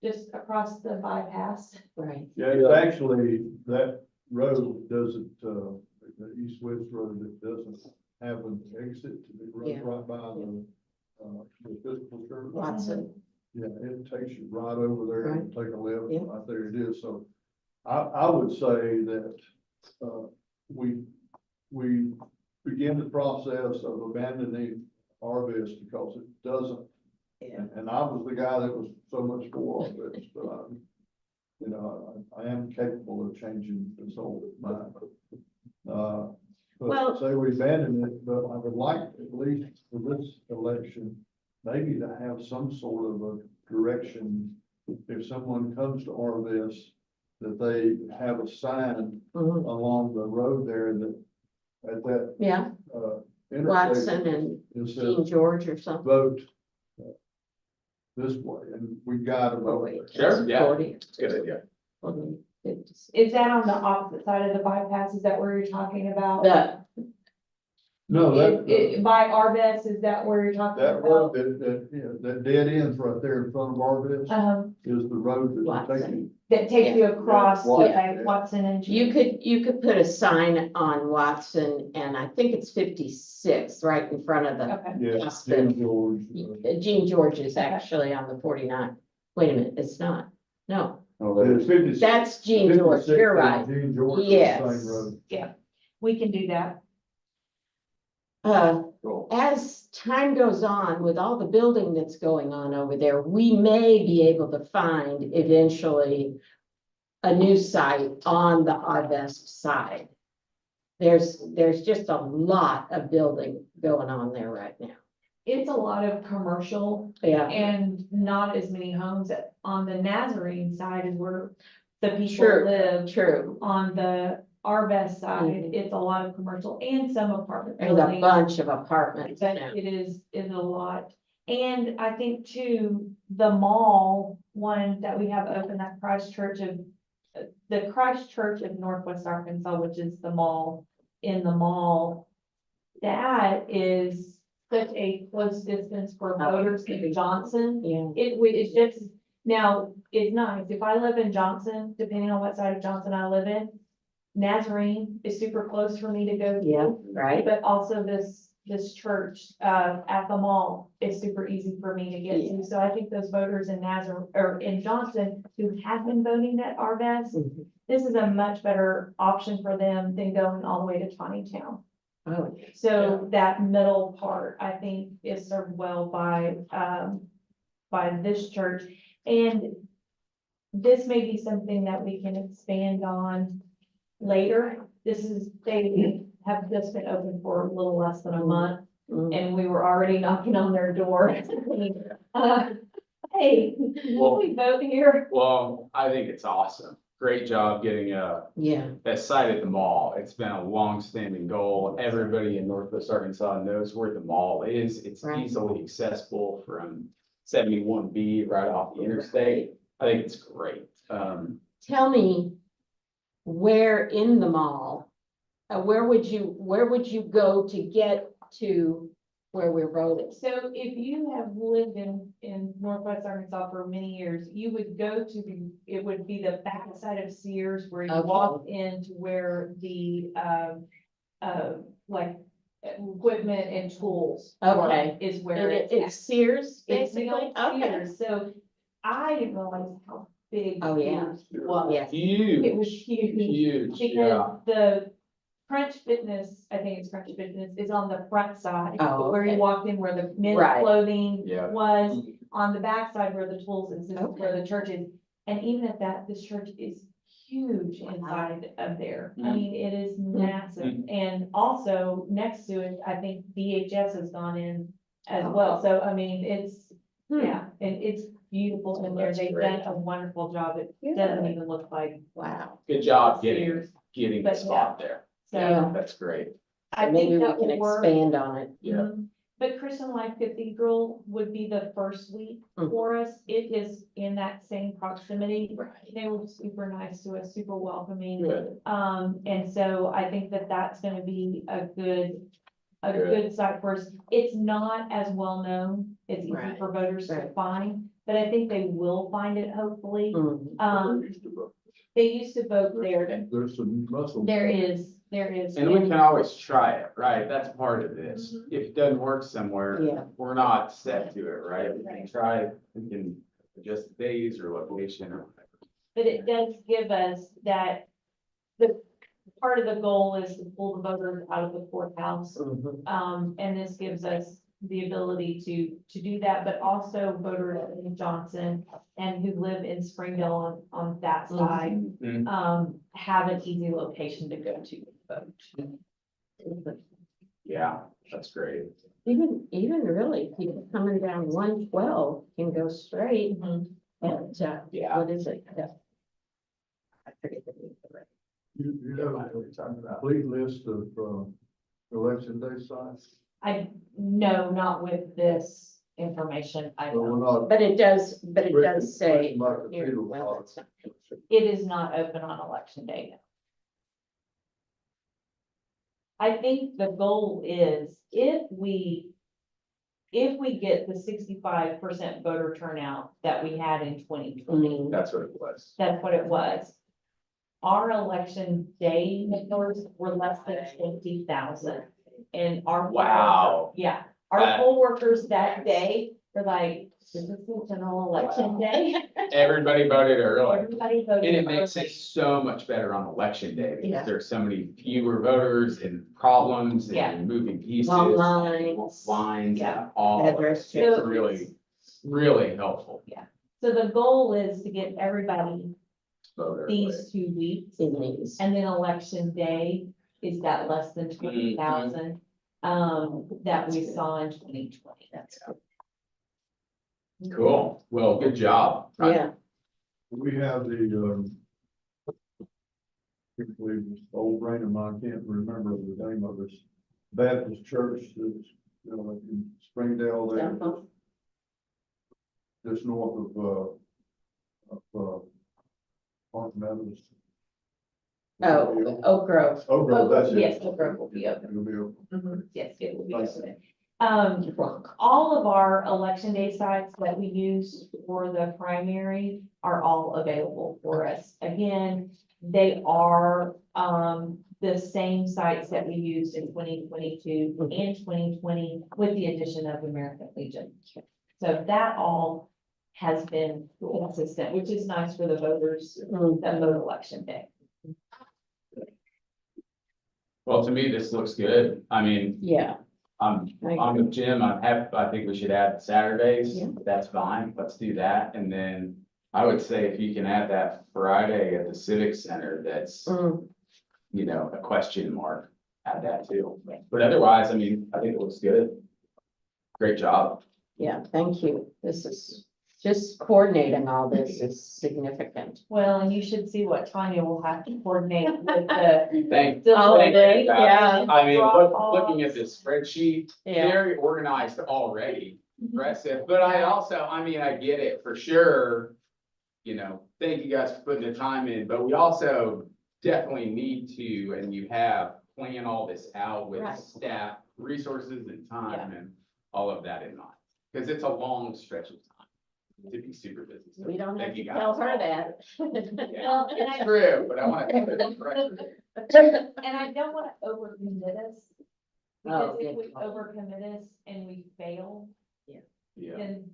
[SPEAKER 4] just across the bypass.
[SPEAKER 2] Right.
[SPEAKER 5] Yeah, it's actually, that road doesn't, the east-west road, it doesn't have an exit. It
[SPEAKER 2] Yeah.
[SPEAKER 5] runs right by the physical church.
[SPEAKER 2] Watson.
[SPEAKER 5] Yeah, it takes you right over there and take a left,
[SPEAKER 2] Yeah.
[SPEAKER 5] right there it is. So I would say that, we begin the process of abandoning Arvest because it doesn't.
[SPEAKER 2] Yeah.
[SPEAKER 5] And I was the guy that was so much for Arvest, but you know, I am capable of changing this whole mind.
[SPEAKER 2] Well-
[SPEAKER 5] But say we abandon it, but I would like, at least for this election, maybe to have some sort of a direction. If someone comes to Arvest, that they have a sign
[SPEAKER 2] Mhm.
[SPEAKER 5] along the road there that, at that,
[SPEAKER 2] Yeah, Watson
[SPEAKER 5] intersection,
[SPEAKER 2] and
[SPEAKER 5] it
[SPEAKER 2] Jean
[SPEAKER 5] says,
[SPEAKER 2] George or something.
[SPEAKER 5] vote this way, and we gotta
[SPEAKER 2] Oh,
[SPEAKER 5] vote.
[SPEAKER 2] wait.
[SPEAKER 1] Sure, yeah.
[SPEAKER 2] 40.
[SPEAKER 1] It's a good idea.
[SPEAKER 2] 56.
[SPEAKER 4] Is that on the opposite side of the bypass? Is that where you're talking about?
[SPEAKER 2] The,
[SPEAKER 5] No,
[SPEAKER 4] By Arvest, is that where you're talking
[SPEAKER 5] that road,
[SPEAKER 4] about?
[SPEAKER 5] that dead ends right there in front of Arvest is the road that's
[SPEAKER 2] Watson.
[SPEAKER 5] taking.
[SPEAKER 4] That takes you across,
[SPEAKER 5] Watson,
[SPEAKER 4] okay,
[SPEAKER 5] yeah.
[SPEAKER 4] Watson and.
[SPEAKER 2] you could put a sign on Watson and I think it's 56 right in front of the
[SPEAKER 4] Okay,
[SPEAKER 5] Yeah,
[SPEAKER 2] hospital.
[SPEAKER 5] Jim George.
[SPEAKER 2] Jean George is actually on the 49. Wait a minute, it's not. No,
[SPEAKER 5] It's 56.
[SPEAKER 2] that's Jean George.
[SPEAKER 5] 56
[SPEAKER 2] You're
[SPEAKER 5] is
[SPEAKER 2] right.
[SPEAKER 5] Jean George is the
[SPEAKER 2] Yes.
[SPEAKER 5] same road.
[SPEAKER 4] we can do that.
[SPEAKER 1] Cool.
[SPEAKER 2] As time goes on, with all the building that's going on over there, we may be able to find eventually a new site on the Arvest side. There's just a lot of building going on there right now.
[SPEAKER 4] It's a lot of commercial
[SPEAKER 2] Yeah,
[SPEAKER 4] and not as many homes on the Nazarene side is where the people
[SPEAKER 2] True.
[SPEAKER 4] live.
[SPEAKER 2] true.
[SPEAKER 4] On the Arvest side,
[SPEAKER 2] Mhm.
[SPEAKER 4] it's a lot of commercial and some apartment
[SPEAKER 2] There's a
[SPEAKER 4] buildings.
[SPEAKER 2] bunch of apartments
[SPEAKER 4] But
[SPEAKER 2] now.
[SPEAKER 4] it is a lot. And I think too, the mall one that we have open at the Christ Church of Northwest Arkansas, which is the mall in the mall. That is such a close distance for
[SPEAKER 2] Oh.
[SPEAKER 4] voters in Johnson.
[SPEAKER 2] Yeah.
[SPEAKER 4] It's just, now, it's nice, if I live in Johnson, depending on what side of Johnson I live in, Nazarene is super close for me to go to.
[SPEAKER 2] Yeah, right.
[SPEAKER 4] But also this church, at the mall is super easy for me to get to. So I think those voters in Nazarene, or in Johnson, who have been voting at our best,
[SPEAKER 2] Mhm.
[SPEAKER 4] this is a much better option for them than going all the way to Town.
[SPEAKER 2] Oh,
[SPEAKER 4] So that middle part, I think, is served well by this church. And this may be something that we can expand on later. They have just been open for a little less than a month,
[SPEAKER 2] mm.
[SPEAKER 4] and we were already knocking on their door. Hey, will we vote here?
[SPEAKER 1] Well, I think it's awesome. Great job getting
[SPEAKER 2] Yeah,
[SPEAKER 1] that site at the mall. It's been a long-standing goal. Everybody in Northwest Arkansas knows where the mall is. It's
[SPEAKER 2] Right.
[SPEAKER 1] easily accessible from 71B right off the interstate. I think it's great.
[SPEAKER 2] tell me where in the mall, where would you go to get to where we're voting?
[SPEAKER 4] So if you have lived in Northwest Arkansas for many years, you would go to it would be the backside of Sears where you
[SPEAKER 2] Okay.
[SPEAKER 4] walk into where the, like, equipment and tools.
[SPEAKER 2] Okay.
[SPEAKER 4] Is
[SPEAKER 2] And
[SPEAKER 4] where
[SPEAKER 2] it's Sears,
[SPEAKER 4] It's the
[SPEAKER 2] basically?
[SPEAKER 4] old
[SPEAKER 2] Okay.
[SPEAKER 4] Sears, so I didn't realize how big.
[SPEAKER 2] Oh, yeah.
[SPEAKER 4] Sears was.
[SPEAKER 2] Yes.
[SPEAKER 4] It was
[SPEAKER 1] Huge,
[SPEAKER 4] huge.
[SPEAKER 1] huge, yeah.
[SPEAKER 4] Because the Crunch Fitness, I think it's Crunch Fitness, is on the front side.
[SPEAKER 2] Oh,
[SPEAKER 4] Where you
[SPEAKER 2] okay.
[SPEAKER 4] walked in, where the men's
[SPEAKER 2] Right.
[SPEAKER 4] clothing
[SPEAKER 1] Yeah.
[SPEAKER 4] was, on the backside where the tools is, this is where
[SPEAKER 2] Okay.
[SPEAKER 4] the church is. And even at that, this church is huge inside of there. I
[SPEAKER 1] Mhm.
[SPEAKER 4] mean, it is massive. And also, next to it, I think DHS has gone in as well. So, I mean, it's,
[SPEAKER 2] Hmm.
[SPEAKER 4] yeah, and it's beautiful in there.
[SPEAKER 1] That's
[SPEAKER 4] They've
[SPEAKER 1] great.
[SPEAKER 4] done a wonderful job. It
[SPEAKER 2] Good.
[SPEAKER 4] doesn't even look like
[SPEAKER 2] Wow.
[SPEAKER 1] Good job
[SPEAKER 4] Sears.
[SPEAKER 1] getting the
[SPEAKER 4] But
[SPEAKER 1] spot there.
[SPEAKER 4] So
[SPEAKER 2] Yeah.
[SPEAKER 1] That's great.
[SPEAKER 4] I
[SPEAKER 2] Maybe
[SPEAKER 4] think
[SPEAKER 2] we
[SPEAKER 4] that
[SPEAKER 2] can
[SPEAKER 4] will work.
[SPEAKER 2] expand on it.
[SPEAKER 1] Yeah.
[SPEAKER 4] Mhm. But Christian Life Cathedral would be the first week
[SPEAKER 2] Mhm.
[SPEAKER 4] for us. It is in that same proximity.
[SPEAKER 2] Right.
[SPEAKER 4] They were super nice to us, super welcoming.
[SPEAKER 1] Good.
[SPEAKER 4] And so I think that that's gonna be a
[SPEAKER 1] Good.
[SPEAKER 4] good site for us. It's not as well known. It's easy
[SPEAKER 2] Right,
[SPEAKER 4] for voters to
[SPEAKER 2] right.
[SPEAKER 4] find, but I think they will find it hopefully.
[SPEAKER 2] Mhm.
[SPEAKER 4] They used to vote there.
[SPEAKER 5] There's some muscle.
[SPEAKER 4] There is.
[SPEAKER 1] And we can always try it, right? That's part of this.
[SPEAKER 4] Mhm.
[SPEAKER 1] If it doesn't work somewhere,
[SPEAKER 2] Yeah.
[SPEAKER 1] we're not set to it, right? We can try it, we can adjust days or location or whatever.
[SPEAKER 4] But it does give us that, the part of the goal is to pull the voters out of the courthouse.
[SPEAKER 2] Mhm.
[SPEAKER 4] And this gives us the ability to do that, but also voters in Johnson and who live in Springdale on that
[SPEAKER 2] Mhm.
[SPEAKER 4] side,
[SPEAKER 1] Mhm.
[SPEAKER 4] have an easy location to go to vote.
[SPEAKER 1] Yeah, that's great.
[SPEAKER 2] Even really, people coming down 112 can go straight
[SPEAKER 4] Mhm.
[SPEAKER 2] and,
[SPEAKER 1] Yeah.
[SPEAKER 2] what is it? I forget the name of it.
[SPEAKER 5] You
[SPEAKER 1] Yeah,
[SPEAKER 5] have
[SPEAKER 1] I know
[SPEAKER 5] a
[SPEAKER 1] what you're talking about.
[SPEAKER 5] complete list of, election day sites?
[SPEAKER 4] No, not with this information, I
[SPEAKER 5] So we're
[SPEAKER 4] don't.
[SPEAKER 5] not.
[SPEAKER 2] But it does say.
[SPEAKER 5] Like the
[SPEAKER 2] here,
[SPEAKER 5] field
[SPEAKER 2] well,
[SPEAKER 5] lots.
[SPEAKER 2] it's not-
[SPEAKER 4] It is not open on election day. No. I think the goal is if we get the 65% voter turnout that we had in 2020,
[SPEAKER 2] Mhm.
[SPEAKER 1] That's what it was.
[SPEAKER 4] that's what it was. Our election day numbers were less than 20,000 and our.
[SPEAKER 1] Wow.
[SPEAKER 4] Yeah, our
[SPEAKER 1] That-
[SPEAKER 4] poll workers that day were like, this is the general election day.
[SPEAKER 1] Everybody voted early.
[SPEAKER 4] Everybody voted.
[SPEAKER 1] And it makes
[SPEAKER 4] early.
[SPEAKER 1] it so much better on election day
[SPEAKER 2] Yeah.
[SPEAKER 1] because there's so many fewer voters and problems
[SPEAKER 4] Yeah.
[SPEAKER 1] and moving pieces.
[SPEAKER 2] Long
[SPEAKER 1] and
[SPEAKER 2] lines.
[SPEAKER 1] Lines
[SPEAKER 4] Yeah.
[SPEAKER 1] and all. of it.
[SPEAKER 2] Address
[SPEAKER 1] It's
[SPEAKER 4] checks.
[SPEAKER 1] really, really helpful.
[SPEAKER 4] So the goal is to get everybody
[SPEAKER 1] Vote early.
[SPEAKER 4] these 2 weeks.
[SPEAKER 2] In these.
[SPEAKER 4] And then election day is that less than 20,000, that we saw in 2020.
[SPEAKER 2] That's good.
[SPEAKER 1] Cool. Well, good job.
[SPEAKER 2] Yeah,
[SPEAKER 5] We have the, particularly this old brain of mine, can't remember the name of this Baptist church that's, in Springdale there,
[SPEAKER 2] Uh-huh.
[SPEAKER 5] just north of Park Meadows.
[SPEAKER 2] oh, Oak Grove.
[SPEAKER 5] Oak Grove, that's it.
[SPEAKER 4] Yes, Oak Grove will be open.
[SPEAKER 5] It'll be open.
[SPEAKER 4] Yes, it will be
[SPEAKER 5] Nice.
[SPEAKER 4] open. All of our election day sites that we use for the primary are all available for us. Again, they are, the same sites that we used in 2022 and 2020 with the addition of American Legion. So that all has been consistent, which is nice for the voters that vote election day.
[SPEAKER 1] Well, to me, this looks good. I mean,
[SPEAKER 2] Yeah.
[SPEAKER 1] I'm with Jim. I think we should add Saturdays.
[SPEAKER 2] Yeah.
[SPEAKER 1] That's fine. Let's do that. And then I would say if you can add that Friday at the Civic Center, that's, you know, a question mark, add that too. But otherwise, I mean, I think it looks good. Great job.
[SPEAKER 2] Yeah, thank you. This is, just coordinating all this is significant.
[SPEAKER 4] Well, and you should see what Tanya will have to coordinate with the.
[SPEAKER 1] Thank.
[SPEAKER 2] Holiday,
[SPEAKER 1] you.
[SPEAKER 2] yeah.
[SPEAKER 1] I mean,
[SPEAKER 4] Drop
[SPEAKER 1] looking at
[SPEAKER 4] offs.
[SPEAKER 1] this spreadsheet,
[SPEAKER 2] Yeah,
[SPEAKER 1] very organized already, impressive, but I also, I mean, I get it for sure. You know, thank you guys for putting the time in, but we also definitely need to, and you have, plan all this out with
[SPEAKER 2] Right.
[SPEAKER 1] staff, resources and time and all of that in mind. Cause it's a long stretch of time to be super busy. So
[SPEAKER 2] we don't have
[SPEAKER 1] thank
[SPEAKER 2] to
[SPEAKER 1] you
[SPEAKER 2] tell
[SPEAKER 1] guys.
[SPEAKER 2] her that.
[SPEAKER 4] Well, and
[SPEAKER 1] It's true, but I want to.
[SPEAKER 4] And I don't want to overcommit us.
[SPEAKER 2] Oh,
[SPEAKER 4] Because if
[SPEAKER 2] good
[SPEAKER 4] we
[SPEAKER 2] call.
[SPEAKER 4] overcommit us and we fail,
[SPEAKER 1] Yeah,
[SPEAKER 4] then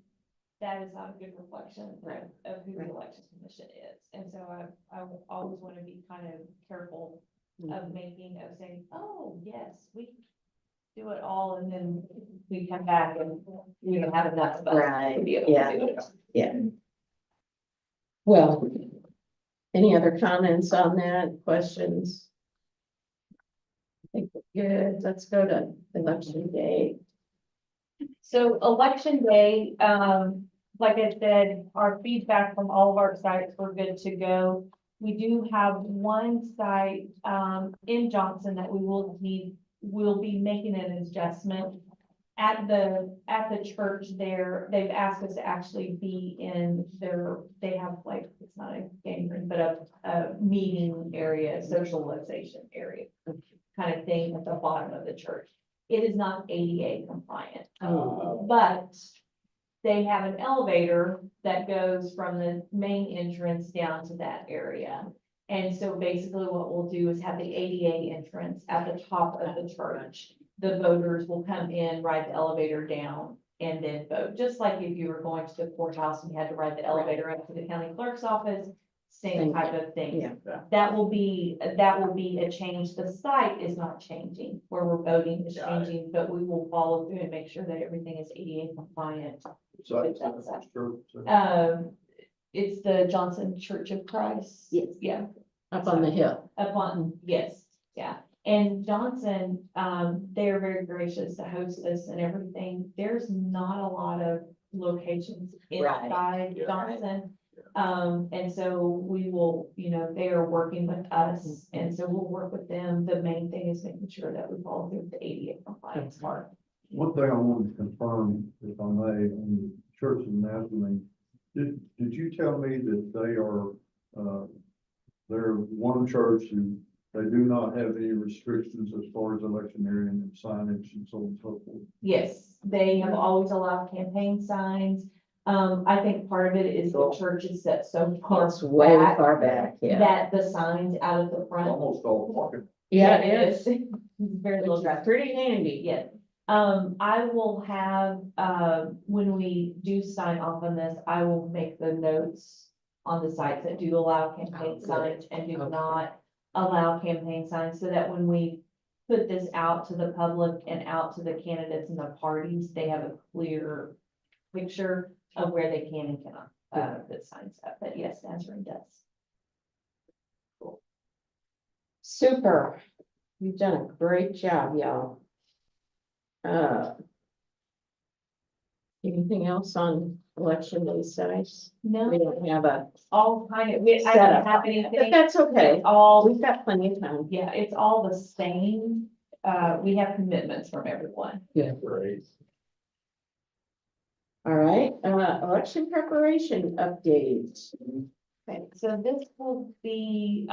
[SPEAKER 4] that is not a good reflection
[SPEAKER 2] Right.
[SPEAKER 4] of who the
[SPEAKER 2] Right.
[SPEAKER 4] election commission is. And so I would always want to be kind of careful of saying, oh, yes, we do it all, and then we come back and we don't have enough of us to be able to do it.
[SPEAKER 2] Yeah. Well, any other comments on that, questions? I think we're good. Let's go to election day.
[SPEAKER 4] So election day, like I said, our feedback from all of our sites were good to go. We do have one site, in Johnson that we'll be making an adjustment. At the church there, they've asked us to actually be in they have like, it's not a game room, but a meeting area, socialization area kind of thing at the bottom of the church. It is not ADA compliant. But they have an elevator that goes from the main entrance down to that area. And so basically what we'll do is have the ADA entrance at the top of the church. The voters will come in, ride the elevator down, and then vote. Just like if you were going to the courthouse and you had to ride the elevator up to the county clerk's office, same type of thing.
[SPEAKER 2] Yeah.
[SPEAKER 4] That will be a change. The site is not changing, where we're voting is
[SPEAKER 1] Got it.
[SPEAKER 4] changing, but we will follow through and make sure that everything is ADA compliant.
[SPEAKER 5] So,
[SPEAKER 4] It's the Johnson Church of Christ.
[SPEAKER 2] Yes.
[SPEAKER 4] Yeah,
[SPEAKER 2] Up on the hill.
[SPEAKER 4] yes, yeah. And Johnson, they're very gracious to host us and everything. There's not a lot of locations
[SPEAKER 2] Right.
[SPEAKER 4] inside
[SPEAKER 1] Yeah.
[SPEAKER 4] Johnson. And so we will, they are working with us, and so we'll work with them. The main thing is making sure that we follow through the ADA compliance part.
[SPEAKER 5] One thing I wanted to confirm, if I may, on the church of Nazarene, did you tell me that they are, they're one church who they do not have any restrictions as far as electioneering and signage and so on and so forth?
[SPEAKER 4] Yes, they have always allowed campaign signs. I think part of it is the church is set so far
[SPEAKER 2] It's way
[SPEAKER 4] back
[SPEAKER 2] far back, yeah.
[SPEAKER 4] that the signs out of the front.
[SPEAKER 5] Almost all parking.
[SPEAKER 2] Yeah, it is.
[SPEAKER 4] Very
[SPEAKER 2] Which
[SPEAKER 4] little
[SPEAKER 2] is
[SPEAKER 4] traffic.
[SPEAKER 2] pretty handy.
[SPEAKER 4] Yes. I will have, when we do sign off on this, I will make the notes on the sites that do allow campaign
[SPEAKER 2] good.
[SPEAKER 4] signs and do
[SPEAKER 2] Okay.
[SPEAKER 4] not allow campaign signs, so that when we put this out to the public and out to the candidates and the parties, they have a clear picture of where they can and cannot, put signs up. But yes, Nazarene does.
[SPEAKER 2] Super. You've done a great job, y'all. Anything else on election day sites?
[SPEAKER 4] No,
[SPEAKER 2] We don't have a,
[SPEAKER 4] all kind of, I
[SPEAKER 2] Setup.
[SPEAKER 4] don't have
[SPEAKER 2] but
[SPEAKER 4] anything.
[SPEAKER 2] that's okay.
[SPEAKER 4] It's all,
[SPEAKER 2] We've got plenty of time.
[SPEAKER 4] yeah, it's all the same. We have commitments from everyone.
[SPEAKER 1] great.
[SPEAKER 2] All right, election preparation update.
[SPEAKER 4] Okay, so this will be,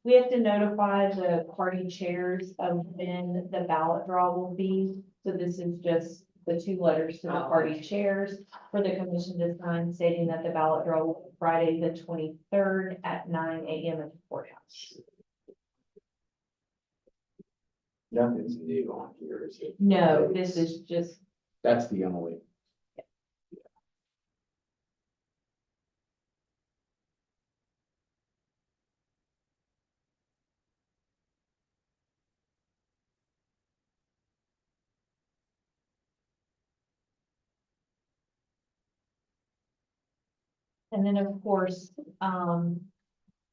[SPEAKER 4] we have to notify the party chairs of when the ballot draw will be. So this is just the two letters to the party chairs for the commission to sign stating that the ballot draw will be Friday, the 23rd at 9 a.m. at the courthouse.
[SPEAKER 1] Nothing's new on here, is it?
[SPEAKER 4] No, this is just,
[SPEAKER 1] That's the only.
[SPEAKER 4] and then of course,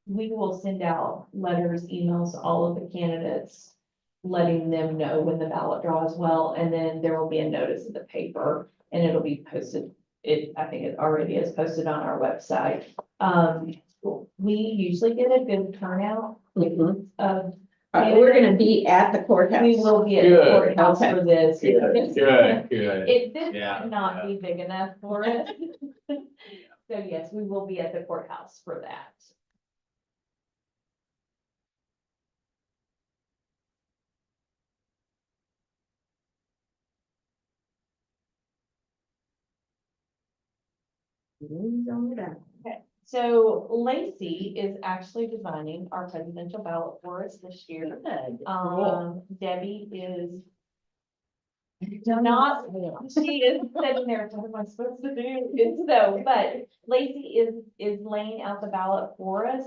[SPEAKER 4] we will send out letters, emails to all of the candidates, letting them know when the ballot draw as well, and then there will be a notice in the paper, and it'll be posted. I think it already is posted on our website. We usually get a good turnout
[SPEAKER 2] Mhm.
[SPEAKER 4] of.
[SPEAKER 2] We're gonna be at the courthouse.
[SPEAKER 4] We will be at the
[SPEAKER 1] Good.
[SPEAKER 4] courthouse
[SPEAKER 2] Okay.
[SPEAKER 4] for this.
[SPEAKER 1] Good.
[SPEAKER 4] This
[SPEAKER 1] Yeah,
[SPEAKER 4] might not
[SPEAKER 1] yeah.
[SPEAKER 4] be big enough for it. So yes, we will be at the courthouse for that. So Lacey is actually designing our presidential ballot for us this year. Debbie is not, she is sitting there, what am I supposed to do? And so, but Lacey is laying out the ballot for us.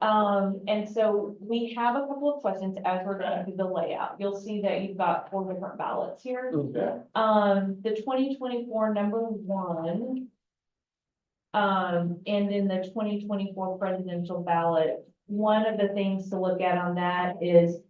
[SPEAKER 4] And so we have a couple of questions as we're going through the layout. You'll see that you've got 4 different ballots here.
[SPEAKER 1] Okay.
[SPEAKER 4] The 2024 number 1. And then the 2024 presidential ballot, one of the things to look at on that is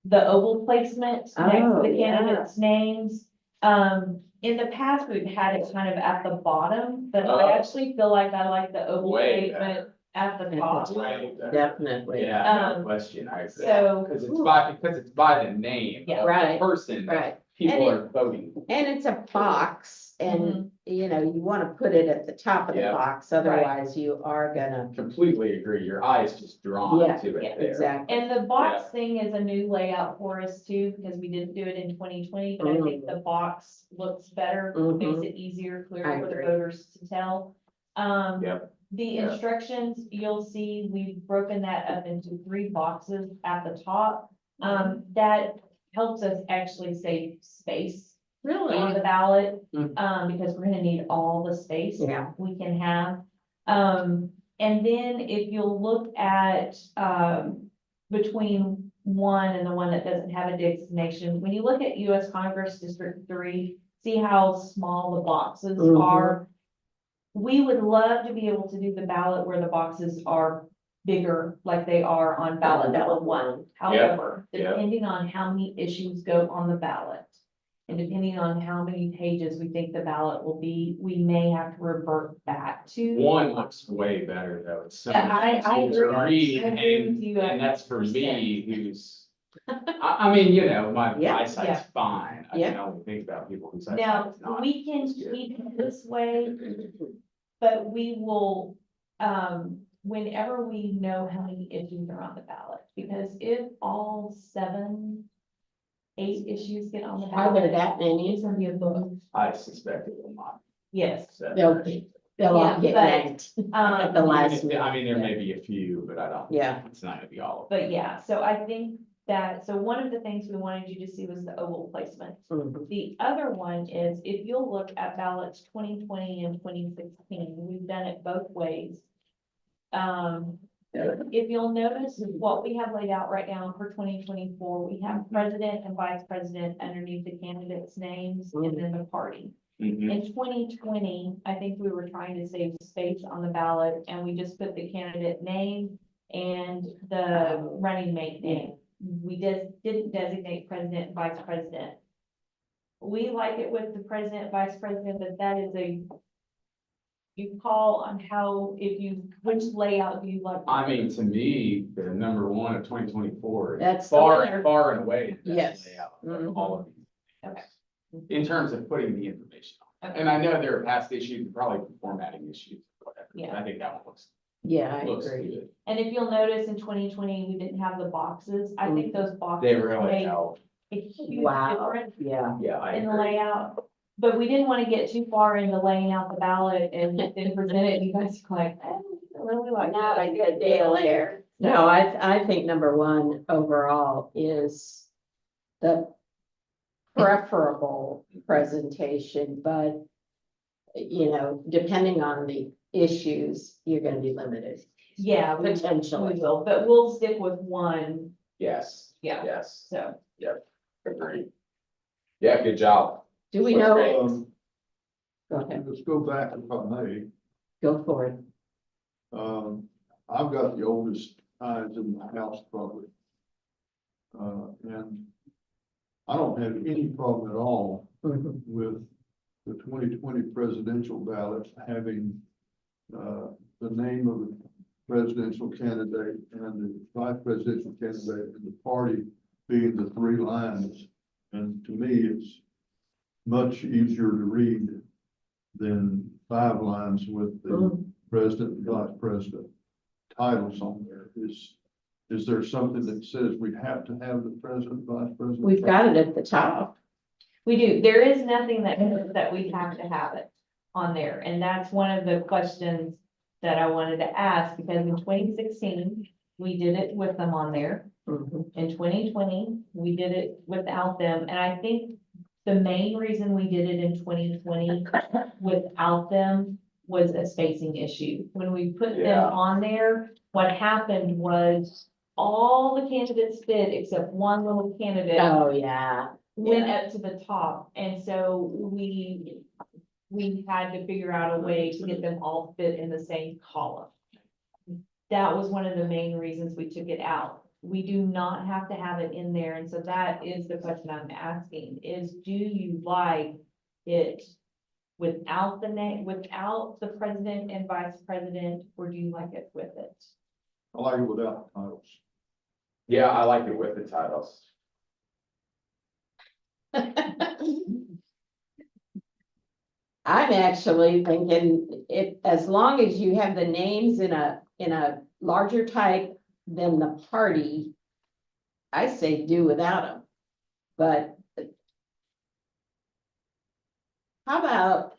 [SPEAKER 4] the oval placement next to
[SPEAKER 2] Oh,
[SPEAKER 4] the
[SPEAKER 2] yeah.
[SPEAKER 4] candidates' names. In the past, we've had it kind of at the bottom, but
[SPEAKER 1] Oh.
[SPEAKER 4] I actually feel like I like the oval
[SPEAKER 1] Way
[SPEAKER 4] placement at the top.
[SPEAKER 1] Way better.
[SPEAKER 2] Definitely.
[SPEAKER 1] Yeah, no
[SPEAKER 4] Um,
[SPEAKER 1] question, I agree.
[SPEAKER 4] So,
[SPEAKER 1] Because it's by the name
[SPEAKER 4] Yeah.
[SPEAKER 1] of the
[SPEAKER 2] Right,
[SPEAKER 1] person that
[SPEAKER 2] right.
[SPEAKER 1] people
[SPEAKER 2] And
[SPEAKER 1] are voting.
[SPEAKER 2] And it's a box and, you know, you want to put it at the top of the
[SPEAKER 1] Yeah.
[SPEAKER 2] box, otherwise you are gonna.
[SPEAKER 1] Completely agree, your eye's just drawn
[SPEAKER 2] Yeah,
[SPEAKER 1] to
[SPEAKER 4] yeah,
[SPEAKER 1] it there.
[SPEAKER 2] Exactly.
[SPEAKER 4] and the box thing is a new layout for us too, because we didn't do it in 2020, but I think the box looks better, makes it easier,
[SPEAKER 2] I
[SPEAKER 4] clearer for the
[SPEAKER 2] agree.
[SPEAKER 4] voters to tell.
[SPEAKER 1] Yep.
[SPEAKER 4] The
[SPEAKER 1] Yeah.
[SPEAKER 4] instructions, you'll see, we've broken that up into 3 boxes at the top. That helps us actually save space on the ballot, because we're gonna need all the space
[SPEAKER 2] Yeah.
[SPEAKER 4] we can have. And then if you'll look at, between 1 and the one that doesn't have a designation, when you look at US Congress District 3, see how small the boxes
[SPEAKER 2] Mhm.
[SPEAKER 4] are. We would love to be able to do the ballot where the boxes are bigger, like they are on ballot number 1. However,
[SPEAKER 1] Yep.
[SPEAKER 4] depending on how many issues go on the ballot, and depending on how many pages we think the ballot will be, we may have to revert back to.
[SPEAKER 1] One looks way better though, it's so
[SPEAKER 4] Yeah,
[SPEAKER 1] much
[SPEAKER 4] I
[SPEAKER 1] easier to
[SPEAKER 4] agree.
[SPEAKER 1] read,
[SPEAKER 4] I agree with you
[SPEAKER 1] and that's for
[SPEAKER 4] 100%.
[SPEAKER 1] me, who's. I mean, you know, my
[SPEAKER 2] Yeah.
[SPEAKER 1] eyesight's fine, I
[SPEAKER 2] Yeah.
[SPEAKER 1] can only think about people whose
[SPEAKER 4] Now,
[SPEAKER 1] eyesight's not.
[SPEAKER 4] we can
[SPEAKER 1] as good.
[SPEAKER 4] keep it this way, but we will, whenever we know how many issues are on the ballot, because if all 7, 8 issues get on the
[SPEAKER 2] Are there
[SPEAKER 4] ballot,
[SPEAKER 2] that many?
[SPEAKER 4] it's gonna be a book.
[SPEAKER 1] I suspect it will not.
[SPEAKER 4] Yes.
[SPEAKER 2] They'll They'll all
[SPEAKER 4] Yeah,
[SPEAKER 2] get
[SPEAKER 4] but,
[SPEAKER 2] ranked at the
[SPEAKER 4] Um,
[SPEAKER 2] last
[SPEAKER 1] I
[SPEAKER 2] minute.
[SPEAKER 1] mean, there may be a few, but I don't.
[SPEAKER 2] Yeah.
[SPEAKER 1] It's not gonna be all of
[SPEAKER 4] but yeah, so I think that, so one of the things we wanted you to see was the oval placement.
[SPEAKER 2] Mhm.
[SPEAKER 4] The other one is, if you'll look at ballots 2020 and 2016, we've done it both ways. If you'll notice what we have laid out right now for 2024, we have president and vice president underneath the candidates' names and then the party.
[SPEAKER 1] them. Mhm.
[SPEAKER 4] In 2020, I think we were trying to save space on the ballot and we just put the candidate name and the running mate name. We just didn't designate president and vice president. We like it with the president, vice president, but that is you call on how, which layout do you like?
[SPEAKER 1] I mean, to me, the number 1 of 2024 is
[SPEAKER 2] That's the
[SPEAKER 1] far,
[SPEAKER 2] winner.
[SPEAKER 1] far and away the best
[SPEAKER 2] Yes.
[SPEAKER 1] layout
[SPEAKER 2] Mhm.
[SPEAKER 1] of all of these.
[SPEAKER 4] Okay.
[SPEAKER 1] In terms of putting the information on.
[SPEAKER 4] Okay.
[SPEAKER 1] And I know there are past issues, probably formatting issues, whatever. but
[SPEAKER 4] Yeah.
[SPEAKER 1] I think that one
[SPEAKER 2] Yeah, I
[SPEAKER 1] looks
[SPEAKER 2] agree.
[SPEAKER 1] good.
[SPEAKER 4] And if you'll notice in 2020, we didn't have the boxes. I think those boxes
[SPEAKER 1] They really
[SPEAKER 4] make
[SPEAKER 1] help.
[SPEAKER 4] a huge
[SPEAKER 2] Wow,
[SPEAKER 4] difference
[SPEAKER 2] yeah.
[SPEAKER 1] Yeah, I
[SPEAKER 4] in the
[SPEAKER 1] agree.
[SPEAKER 4] layout. But we didn't want to get too far into laying out the ballot and then present it, and you guys are like, I don't really like
[SPEAKER 2] Not
[SPEAKER 4] that.
[SPEAKER 2] a good deal there. No, I think number one overall is the preferable presentation, but you know, depending on the issues, you're gonna be limited
[SPEAKER 4] Yeah, we
[SPEAKER 2] potentially.
[SPEAKER 4] will, but we'll stick with one,
[SPEAKER 1] Yes,
[SPEAKER 4] yeah,
[SPEAKER 1] yes,
[SPEAKER 4] so.
[SPEAKER 1] agreed. Yeah, good job.
[SPEAKER 2] Do we know?
[SPEAKER 5] Um,
[SPEAKER 2] Go ahead,
[SPEAKER 5] let's go back if I may.
[SPEAKER 2] go for it.
[SPEAKER 5] I've got the oldest eyes in the house probably. And I don't have any problem at all
[SPEAKER 2] Mhm.
[SPEAKER 5] with the 2020 presidential ballot having, the name of the presidential candidate and the vice presidential candidate and the party being the three lines. And to me, it's much easier to read than 5 lines with the
[SPEAKER 2] Mhm.
[SPEAKER 5] president and vice president titles on there. Is there something that says we have to have the president, vice president?
[SPEAKER 2] We've got it at the top.
[SPEAKER 4] We do, there is nothing that we have to have it on there, and that's one of the questions that I wanted to ask, because in 2016, we did it with them on there.
[SPEAKER 2] Mhm.
[SPEAKER 4] In 2020, we did it without them, and I think the main reason we did it in 2020 without them was a spacing issue. When we put
[SPEAKER 1] Yeah.
[SPEAKER 4] them on there, what happened was all the candidates bid except one little candidate
[SPEAKER 2] Oh, yeah.
[SPEAKER 4] went up to the top, and so we had to figure out a way to get them all fit in the same column. That was one of the main reasons we took it out. We do not have to have it in there, and so that is the question I'm asking, is do you like it without the name, without the president and vice president, or do you like it with it?
[SPEAKER 5] I like it without the titles.
[SPEAKER 1] Yeah, I like it with the titles.
[SPEAKER 2] I'm actually thinking if, as long as you have the names in a larger type than the party, I say do without them. But how about,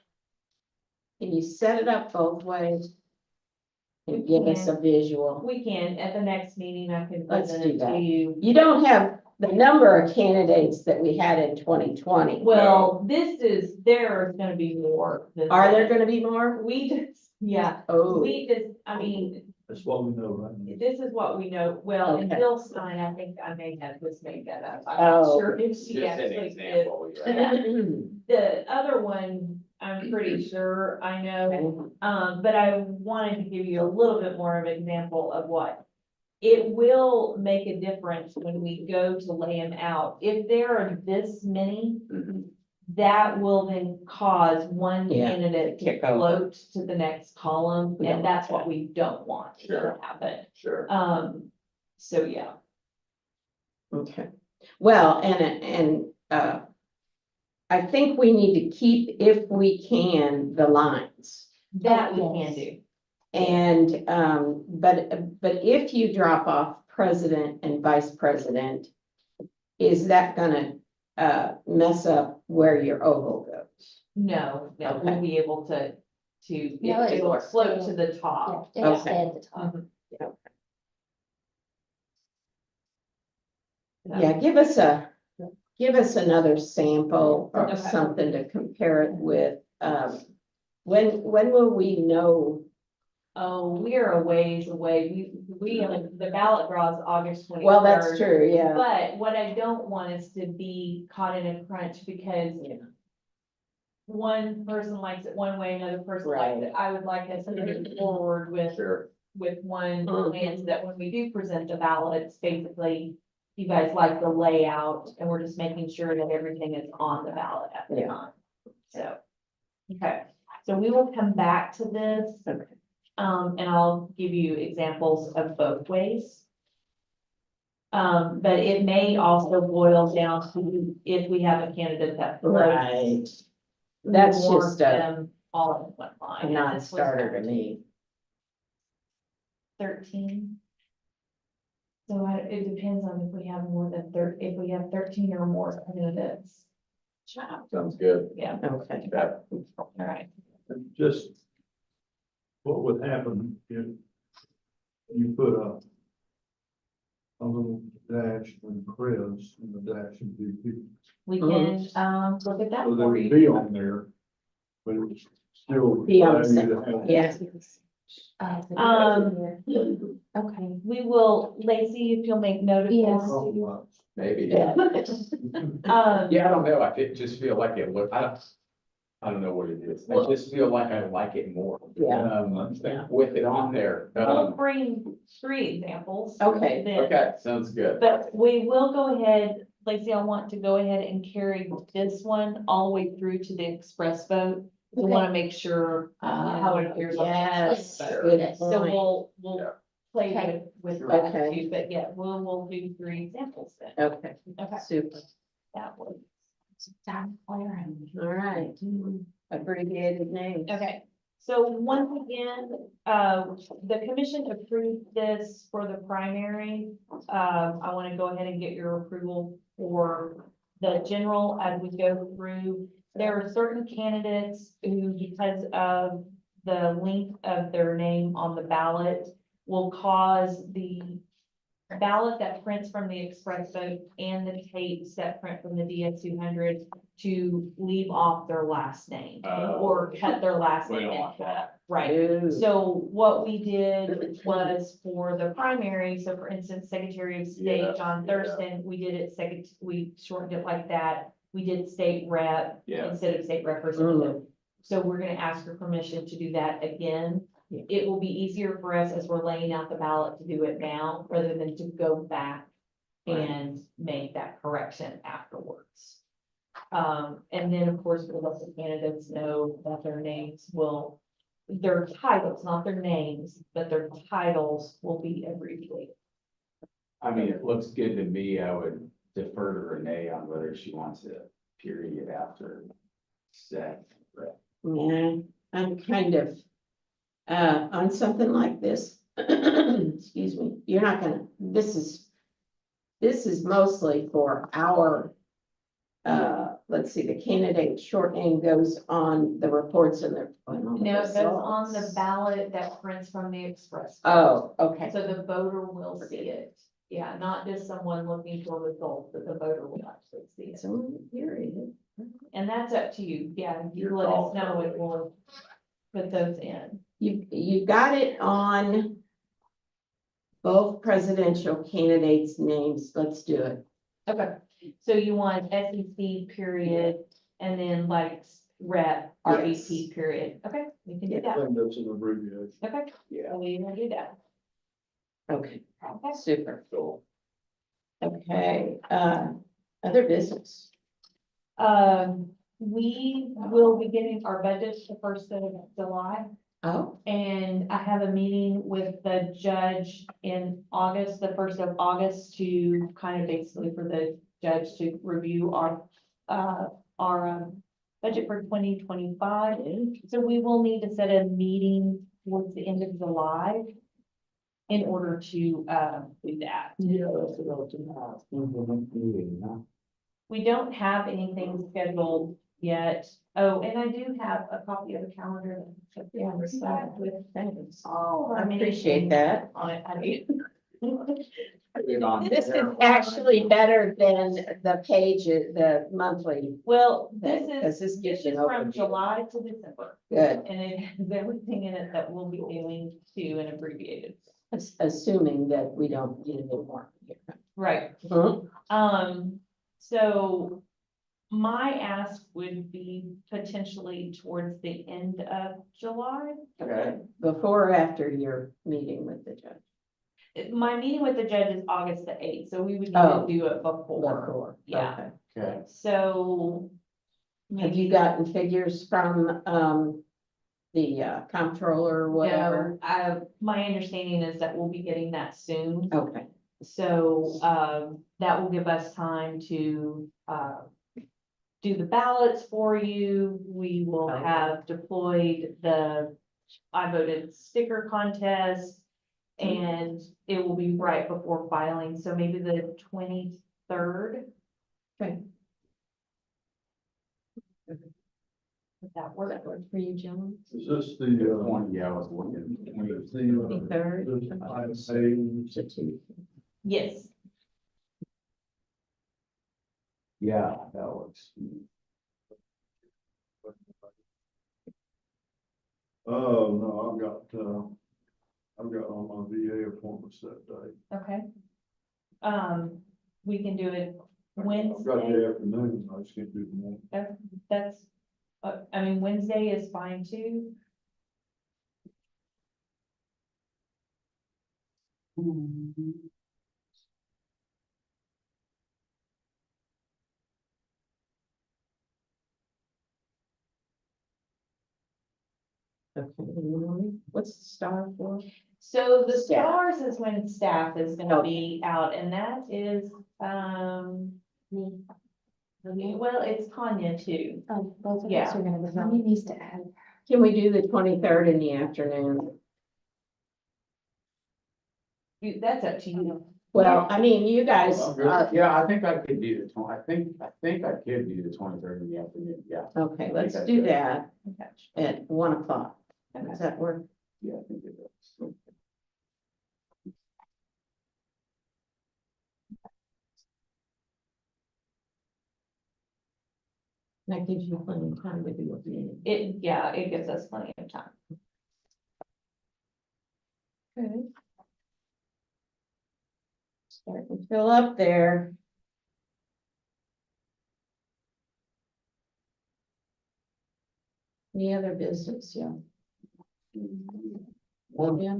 [SPEAKER 2] can you set it up both ways? And
[SPEAKER 4] We
[SPEAKER 2] give us a
[SPEAKER 4] can.
[SPEAKER 2] visual.
[SPEAKER 4] We can, at the next meeting, I can
[SPEAKER 2] Let's
[SPEAKER 4] present
[SPEAKER 2] do
[SPEAKER 4] it to
[SPEAKER 2] that.
[SPEAKER 4] you.
[SPEAKER 2] You don't have the number of candidates that we had in 2020.
[SPEAKER 4] Well, there is gonna be more than.
[SPEAKER 2] Are there
[SPEAKER 4] this.
[SPEAKER 2] gonna be more?
[SPEAKER 4] We just, yeah,
[SPEAKER 2] Oh,
[SPEAKER 4] we just, I mean,
[SPEAKER 5] That's what we know right now.
[SPEAKER 4] this is what we know. Well, and
[SPEAKER 2] Okay.
[SPEAKER 4] Bill Stein, I think I may have just made that up. I'm
[SPEAKER 2] Oh.
[SPEAKER 4] not sure if she
[SPEAKER 1] Just an
[SPEAKER 4] actually did.
[SPEAKER 1] example. Yeah.
[SPEAKER 4] The other one, I'm pretty sure I know, but I wanted to give you a little bit more of an example of what. It will make a difference when we go to lay them out. If there are this many, that will then cause one
[SPEAKER 2] Yeah.
[SPEAKER 4] candidate to
[SPEAKER 2] Kick over.
[SPEAKER 4] float to the next column,
[SPEAKER 2] We don't
[SPEAKER 4] and that's
[SPEAKER 2] want
[SPEAKER 4] what we don't want to
[SPEAKER 1] Sure.
[SPEAKER 4] happen.
[SPEAKER 1] Sure.
[SPEAKER 4] So yeah,
[SPEAKER 2] Okay, well, and I think we need to keep, if we can, the lines.
[SPEAKER 4] that we
[SPEAKER 3] Oh,
[SPEAKER 4] can
[SPEAKER 3] yes.
[SPEAKER 4] do.
[SPEAKER 2] And, but if you drop off president and vice president, is that gonna, mess up where your oval goes?
[SPEAKER 4] No, we'll
[SPEAKER 2] Okay.
[SPEAKER 4] be able to,
[SPEAKER 3] No, it
[SPEAKER 4] it'll
[SPEAKER 3] will
[SPEAKER 4] float
[SPEAKER 3] stay.
[SPEAKER 4] to the top.
[SPEAKER 3] Yeah, it'll
[SPEAKER 2] Okay.
[SPEAKER 3] stay at the top.
[SPEAKER 4] Mhm.
[SPEAKER 2] Yeah, give us another sample or
[SPEAKER 4] Okay.
[SPEAKER 2] something to compare it with. When will we know?
[SPEAKER 4] Oh, we are a ways away. The ballot draws August 23rd.
[SPEAKER 2] Well, that's true, yeah.
[SPEAKER 4] But what I don't want is to be caught in a crunch because one person likes it one way, another person likes it. I would like us to move forward
[SPEAKER 1] Sure.
[SPEAKER 4] with one
[SPEAKER 2] Mhm.
[SPEAKER 4] plan so that when we do present the ballots, basically, you guys like the layout and we're just making sure that everything is on the ballot at the
[SPEAKER 2] Yeah.
[SPEAKER 4] time. So, okay, so we will come back to this.
[SPEAKER 2] Okay.
[SPEAKER 4] And I'll give you examples of both ways. But it may also boil down to if we have a candidate that floats.
[SPEAKER 2] Right. That's
[SPEAKER 4] we want
[SPEAKER 2] just a
[SPEAKER 4] them all in one line. And this was
[SPEAKER 2] non-starter to me.
[SPEAKER 4] 13. So it depends on if we have more than if we have 13 or more candidates.
[SPEAKER 1] Sounds good.
[SPEAKER 4] Yeah,
[SPEAKER 2] Okay.
[SPEAKER 1] Yeah.
[SPEAKER 4] all right.
[SPEAKER 5] And just what would happen if you put a little dash and Chris and the dash and VP?
[SPEAKER 4] We can, look at that
[SPEAKER 5] So they
[SPEAKER 4] for
[SPEAKER 5] would
[SPEAKER 4] you.
[SPEAKER 5] be on there, but it's still.
[SPEAKER 2] Be on
[SPEAKER 5] allow
[SPEAKER 2] the
[SPEAKER 5] you to have-
[SPEAKER 2] Yes.
[SPEAKER 3] Okay.
[SPEAKER 4] We will, Lacey, if you'll make note of
[SPEAKER 3] Yeah.
[SPEAKER 4] this.
[SPEAKER 1] Maybe.
[SPEAKER 2] Yeah.
[SPEAKER 1] Yeah, I don't know. Just feel like it look, I don't know what it is. I just feel like I like it more.
[SPEAKER 2] Yeah.
[SPEAKER 1] Yeah. With it on there.
[SPEAKER 4] We'll bring 3 examples.
[SPEAKER 2] Okay.
[SPEAKER 4] then.
[SPEAKER 1] Okay, sounds good.
[SPEAKER 4] But we will go ahead, Lacey, I want to go ahead and carry this one all the way through to the express vote. We want to make sure how it appears. on the
[SPEAKER 2] Yes,
[SPEAKER 4] express vote.
[SPEAKER 2] good
[SPEAKER 4] So
[SPEAKER 2] point.
[SPEAKER 4] we'll
[SPEAKER 1] Yeah.
[SPEAKER 4] play
[SPEAKER 3] Okay.
[SPEAKER 4] with that
[SPEAKER 2] Okay.
[SPEAKER 4] too, but yeah, we'll do 3 examples then.
[SPEAKER 2] Okay,
[SPEAKER 4] Okay,
[SPEAKER 2] super.
[SPEAKER 4] that was.
[SPEAKER 2] All right. Abbreviated names.
[SPEAKER 4] Okay, so once again, the commission approved this for the primary. I want to go ahead and get your approval for the general as we go through. There are certain candidates who, because of the length of their name on the ballot, will cause the ballot that prints from the express vote and the tapes that print from the DS 200 to leave off their last name or cut their last
[SPEAKER 1] We
[SPEAKER 4] name
[SPEAKER 1] don't
[SPEAKER 4] in
[SPEAKER 1] want
[SPEAKER 4] half.
[SPEAKER 1] that.
[SPEAKER 4] Right.
[SPEAKER 2] Ooh.
[SPEAKER 4] So what we did was for the primary, so for instance, Secretary of State,
[SPEAKER 1] Yeah,
[SPEAKER 4] John
[SPEAKER 1] yeah.
[SPEAKER 4] Thurston, we did it we shortened it like that. We did state rep
[SPEAKER 1] Yeah.
[SPEAKER 4] instead of state representative. So we're gonna ask for permission to do that again.
[SPEAKER 2] Yeah.
[SPEAKER 4] It will be easier for us as we're laying out the ballot to do it now, rather than to go back and make that correction afterwards. And then, of course, we'll let the candidates know that their titles, not their names, but their titles will be abbreviated.
[SPEAKER 1] I mean, it looks good to me. I would defer to Renee on whether she wants a period after sec.
[SPEAKER 2] Yeah, I'm kind of, on something like this, excuse me, you're not gonna, this is mostly for our, let's see, the candidate short name goes on the reports and the.
[SPEAKER 4] No, it goes on the ballot that prints from the express.
[SPEAKER 2] Oh, okay.
[SPEAKER 4] So the voter will see it. Yeah, not just someone looking for results, but the voter will actually see it.
[SPEAKER 2] So here it is.
[SPEAKER 4] And that's up to you. Yeah, you
[SPEAKER 1] Your
[SPEAKER 4] let
[SPEAKER 1] call,
[SPEAKER 4] us know
[SPEAKER 1] Shirley.
[SPEAKER 4] and we'll put those in.
[SPEAKER 2] You got it on both presidential candidates' names. Let's do it.
[SPEAKER 4] Okay, so you want SEC period and then like rep RVP period. Okay, we can do
[SPEAKER 5] I
[SPEAKER 4] that.
[SPEAKER 5] think that's an abbreviation.
[SPEAKER 4] Okay,
[SPEAKER 1] Yeah.
[SPEAKER 4] we will do that.
[SPEAKER 2] Okay,
[SPEAKER 4] Okay.
[SPEAKER 2] super.
[SPEAKER 1] Cool.
[SPEAKER 2] Okay, other business.
[SPEAKER 4] We will be getting our budget the 1st of July.
[SPEAKER 2] Oh,
[SPEAKER 4] And I have a meeting with the judge in August, the 1st of August, to kind of basically for the judge to review our budget for 2025. So we will need to set a meeting towards the end of July in order to do that.
[SPEAKER 1] Yeah, that's what I was gonna ask.
[SPEAKER 4] We don't have anything scheduled yet. Oh, and I do have a copy of the calendar.
[SPEAKER 2] yeah,
[SPEAKER 4] With
[SPEAKER 2] thanks.
[SPEAKER 4] all
[SPEAKER 2] I
[SPEAKER 4] our
[SPEAKER 2] appreciate that.
[SPEAKER 4] on it, honey.
[SPEAKER 2] This is actually better than the page, the monthly.
[SPEAKER 4] Well,
[SPEAKER 2] Because this gives you an
[SPEAKER 4] from
[SPEAKER 2] overview.
[SPEAKER 4] July to December,
[SPEAKER 2] Good,
[SPEAKER 4] and it has everything in it that we'll be doing to and abbreviated.
[SPEAKER 2] assuming that we don't need any more.
[SPEAKER 4] Right.
[SPEAKER 2] Hmm?
[SPEAKER 4] So my ask would be potentially towards the end of July.
[SPEAKER 2] Okay, before or after your meeting with the judge?
[SPEAKER 4] My meeting with the judge is August the 8th, so we would need to
[SPEAKER 2] Oh.
[SPEAKER 4] do it before.
[SPEAKER 2] Before,
[SPEAKER 4] Yeah.
[SPEAKER 2] okay.
[SPEAKER 1] Okay.
[SPEAKER 4] So.
[SPEAKER 2] Have you gotten figures from, the comptroller or whatever?
[SPEAKER 4] No, my understanding is that we'll be getting that soon.
[SPEAKER 2] Okay,
[SPEAKER 4] So, that will give us time to, do the ballots for you. We will
[SPEAKER 2] Okay.
[SPEAKER 4] have deployed the I voted sticker contest. And it will be right before filing, so maybe the 23rd.
[SPEAKER 2] Okay.
[SPEAKER 4] Would that
[SPEAKER 2] Will
[SPEAKER 4] work?
[SPEAKER 2] that work for you, gentlemen?
[SPEAKER 5] Is this the,
[SPEAKER 1] Yeah, I was looking.
[SPEAKER 5] the,
[SPEAKER 2] 23rd?
[SPEAKER 5] this item A?
[SPEAKER 2] It's a Tuesday.
[SPEAKER 4] Yes,
[SPEAKER 1] Yeah, that works.
[SPEAKER 5] Oh, no, I've got all my VA appointments that day.
[SPEAKER 4] okay. We can do it
[SPEAKER 5] I've got
[SPEAKER 4] Wednesday,
[SPEAKER 5] the afternoon, I just can't do the morning.
[SPEAKER 4] that's, I mean, Wednesday is fine too.
[SPEAKER 2] Okay, what's the star for?
[SPEAKER 4] So the
[SPEAKER 2] Staff.
[SPEAKER 4] stars is when staff is gonna be out, and that is, well, it's Tanya too.
[SPEAKER 3] Oh, both of
[SPEAKER 4] Yeah.
[SPEAKER 3] us are gonna be, how many needs to add?
[SPEAKER 2] Can we do the 23rd in the afternoon?
[SPEAKER 4] That's up to you.
[SPEAKER 2] Well, I mean, you guys,
[SPEAKER 1] Yeah, I think I could do the I think I could do the 23rd in the afternoon, yeah.
[SPEAKER 2] okay,
[SPEAKER 1] I
[SPEAKER 2] let's
[SPEAKER 1] think
[SPEAKER 2] do
[SPEAKER 1] that's
[SPEAKER 2] that at 1 o'clock. Does that work?
[SPEAKER 1] Yeah, I think it does.
[SPEAKER 2] That gives you plenty of time to do what you need.
[SPEAKER 4] It gives us plenty of time.
[SPEAKER 2] Okay. Starting to fill up there. Any other business, yeah?
[SPEAKER 5] One,
[SPEAKER 2] Yeah.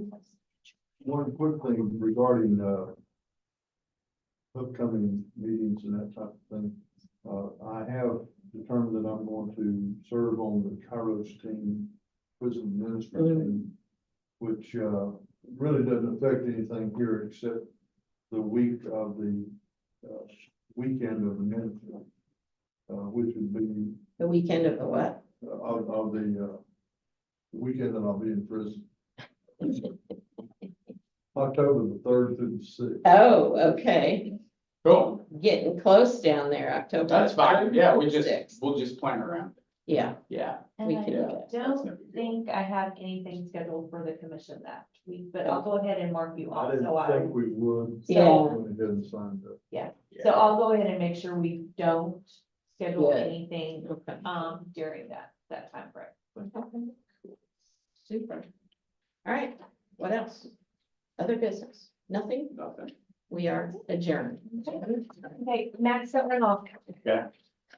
[SPEAKER 5] one quick thing regarding, upcoming meetings and that type of thing. I have determined that I'm going to serve on the Kairos team, prison administrator team, which, really doesn't affect anything here except the week of the, weekend of the ministry, which would be,
[SPEAKER 2] The weekend of the what?
[SPEAKER 5] of the weekend that I'll be in prison. October the 3rd through the 6th.
[SPEAKER 2] Oh, okay.
[SPEAKER 1] Cool,
[SPEAKER 2] Getting close down there, October.
[SPEAKER 1] that's fine, yeah, we'll
[SPEAKER 2] 6th.
[SPEAKER 1] just plan around it,
[SPEAKER 2] Yeah,
[SPEAKER 1] yeah.
[SPEAKER 4] And
[SPEAKER 2] We
[SPEAKER 4] I
[SPEAKER 2] can do that.
[SPEAKER 4] don't think I have anything scheduled for the commission that week, but I'll go ahead and mark you
[SPEAKER 5] I
[SPEAKER 4] off,
[SPEAKER 5] didn't
[SPEAKER 4] so
[SPEAKER 5] think we would.
[SPEAKER 2] Yeah.
[SPEAKER 5] Went ahead and signed up.
[SPEAKER 4] So I'll go ahead and make sure we don't schedule
[SPEAKER 2] Good.
[SPEAKER 4] anything,
[SPEAKER 2] okay.
[SPEAKER 4] during that time frame.
[SPEAKER 2] Super. All right, what else? Other business? Nothing?
[SPEAKER 1] Nothing.
[SPEAKER 2] We are adjourned.
[SPEAKER 4] Okay, Max, don't run off.
[SPEAKER 1] Okay.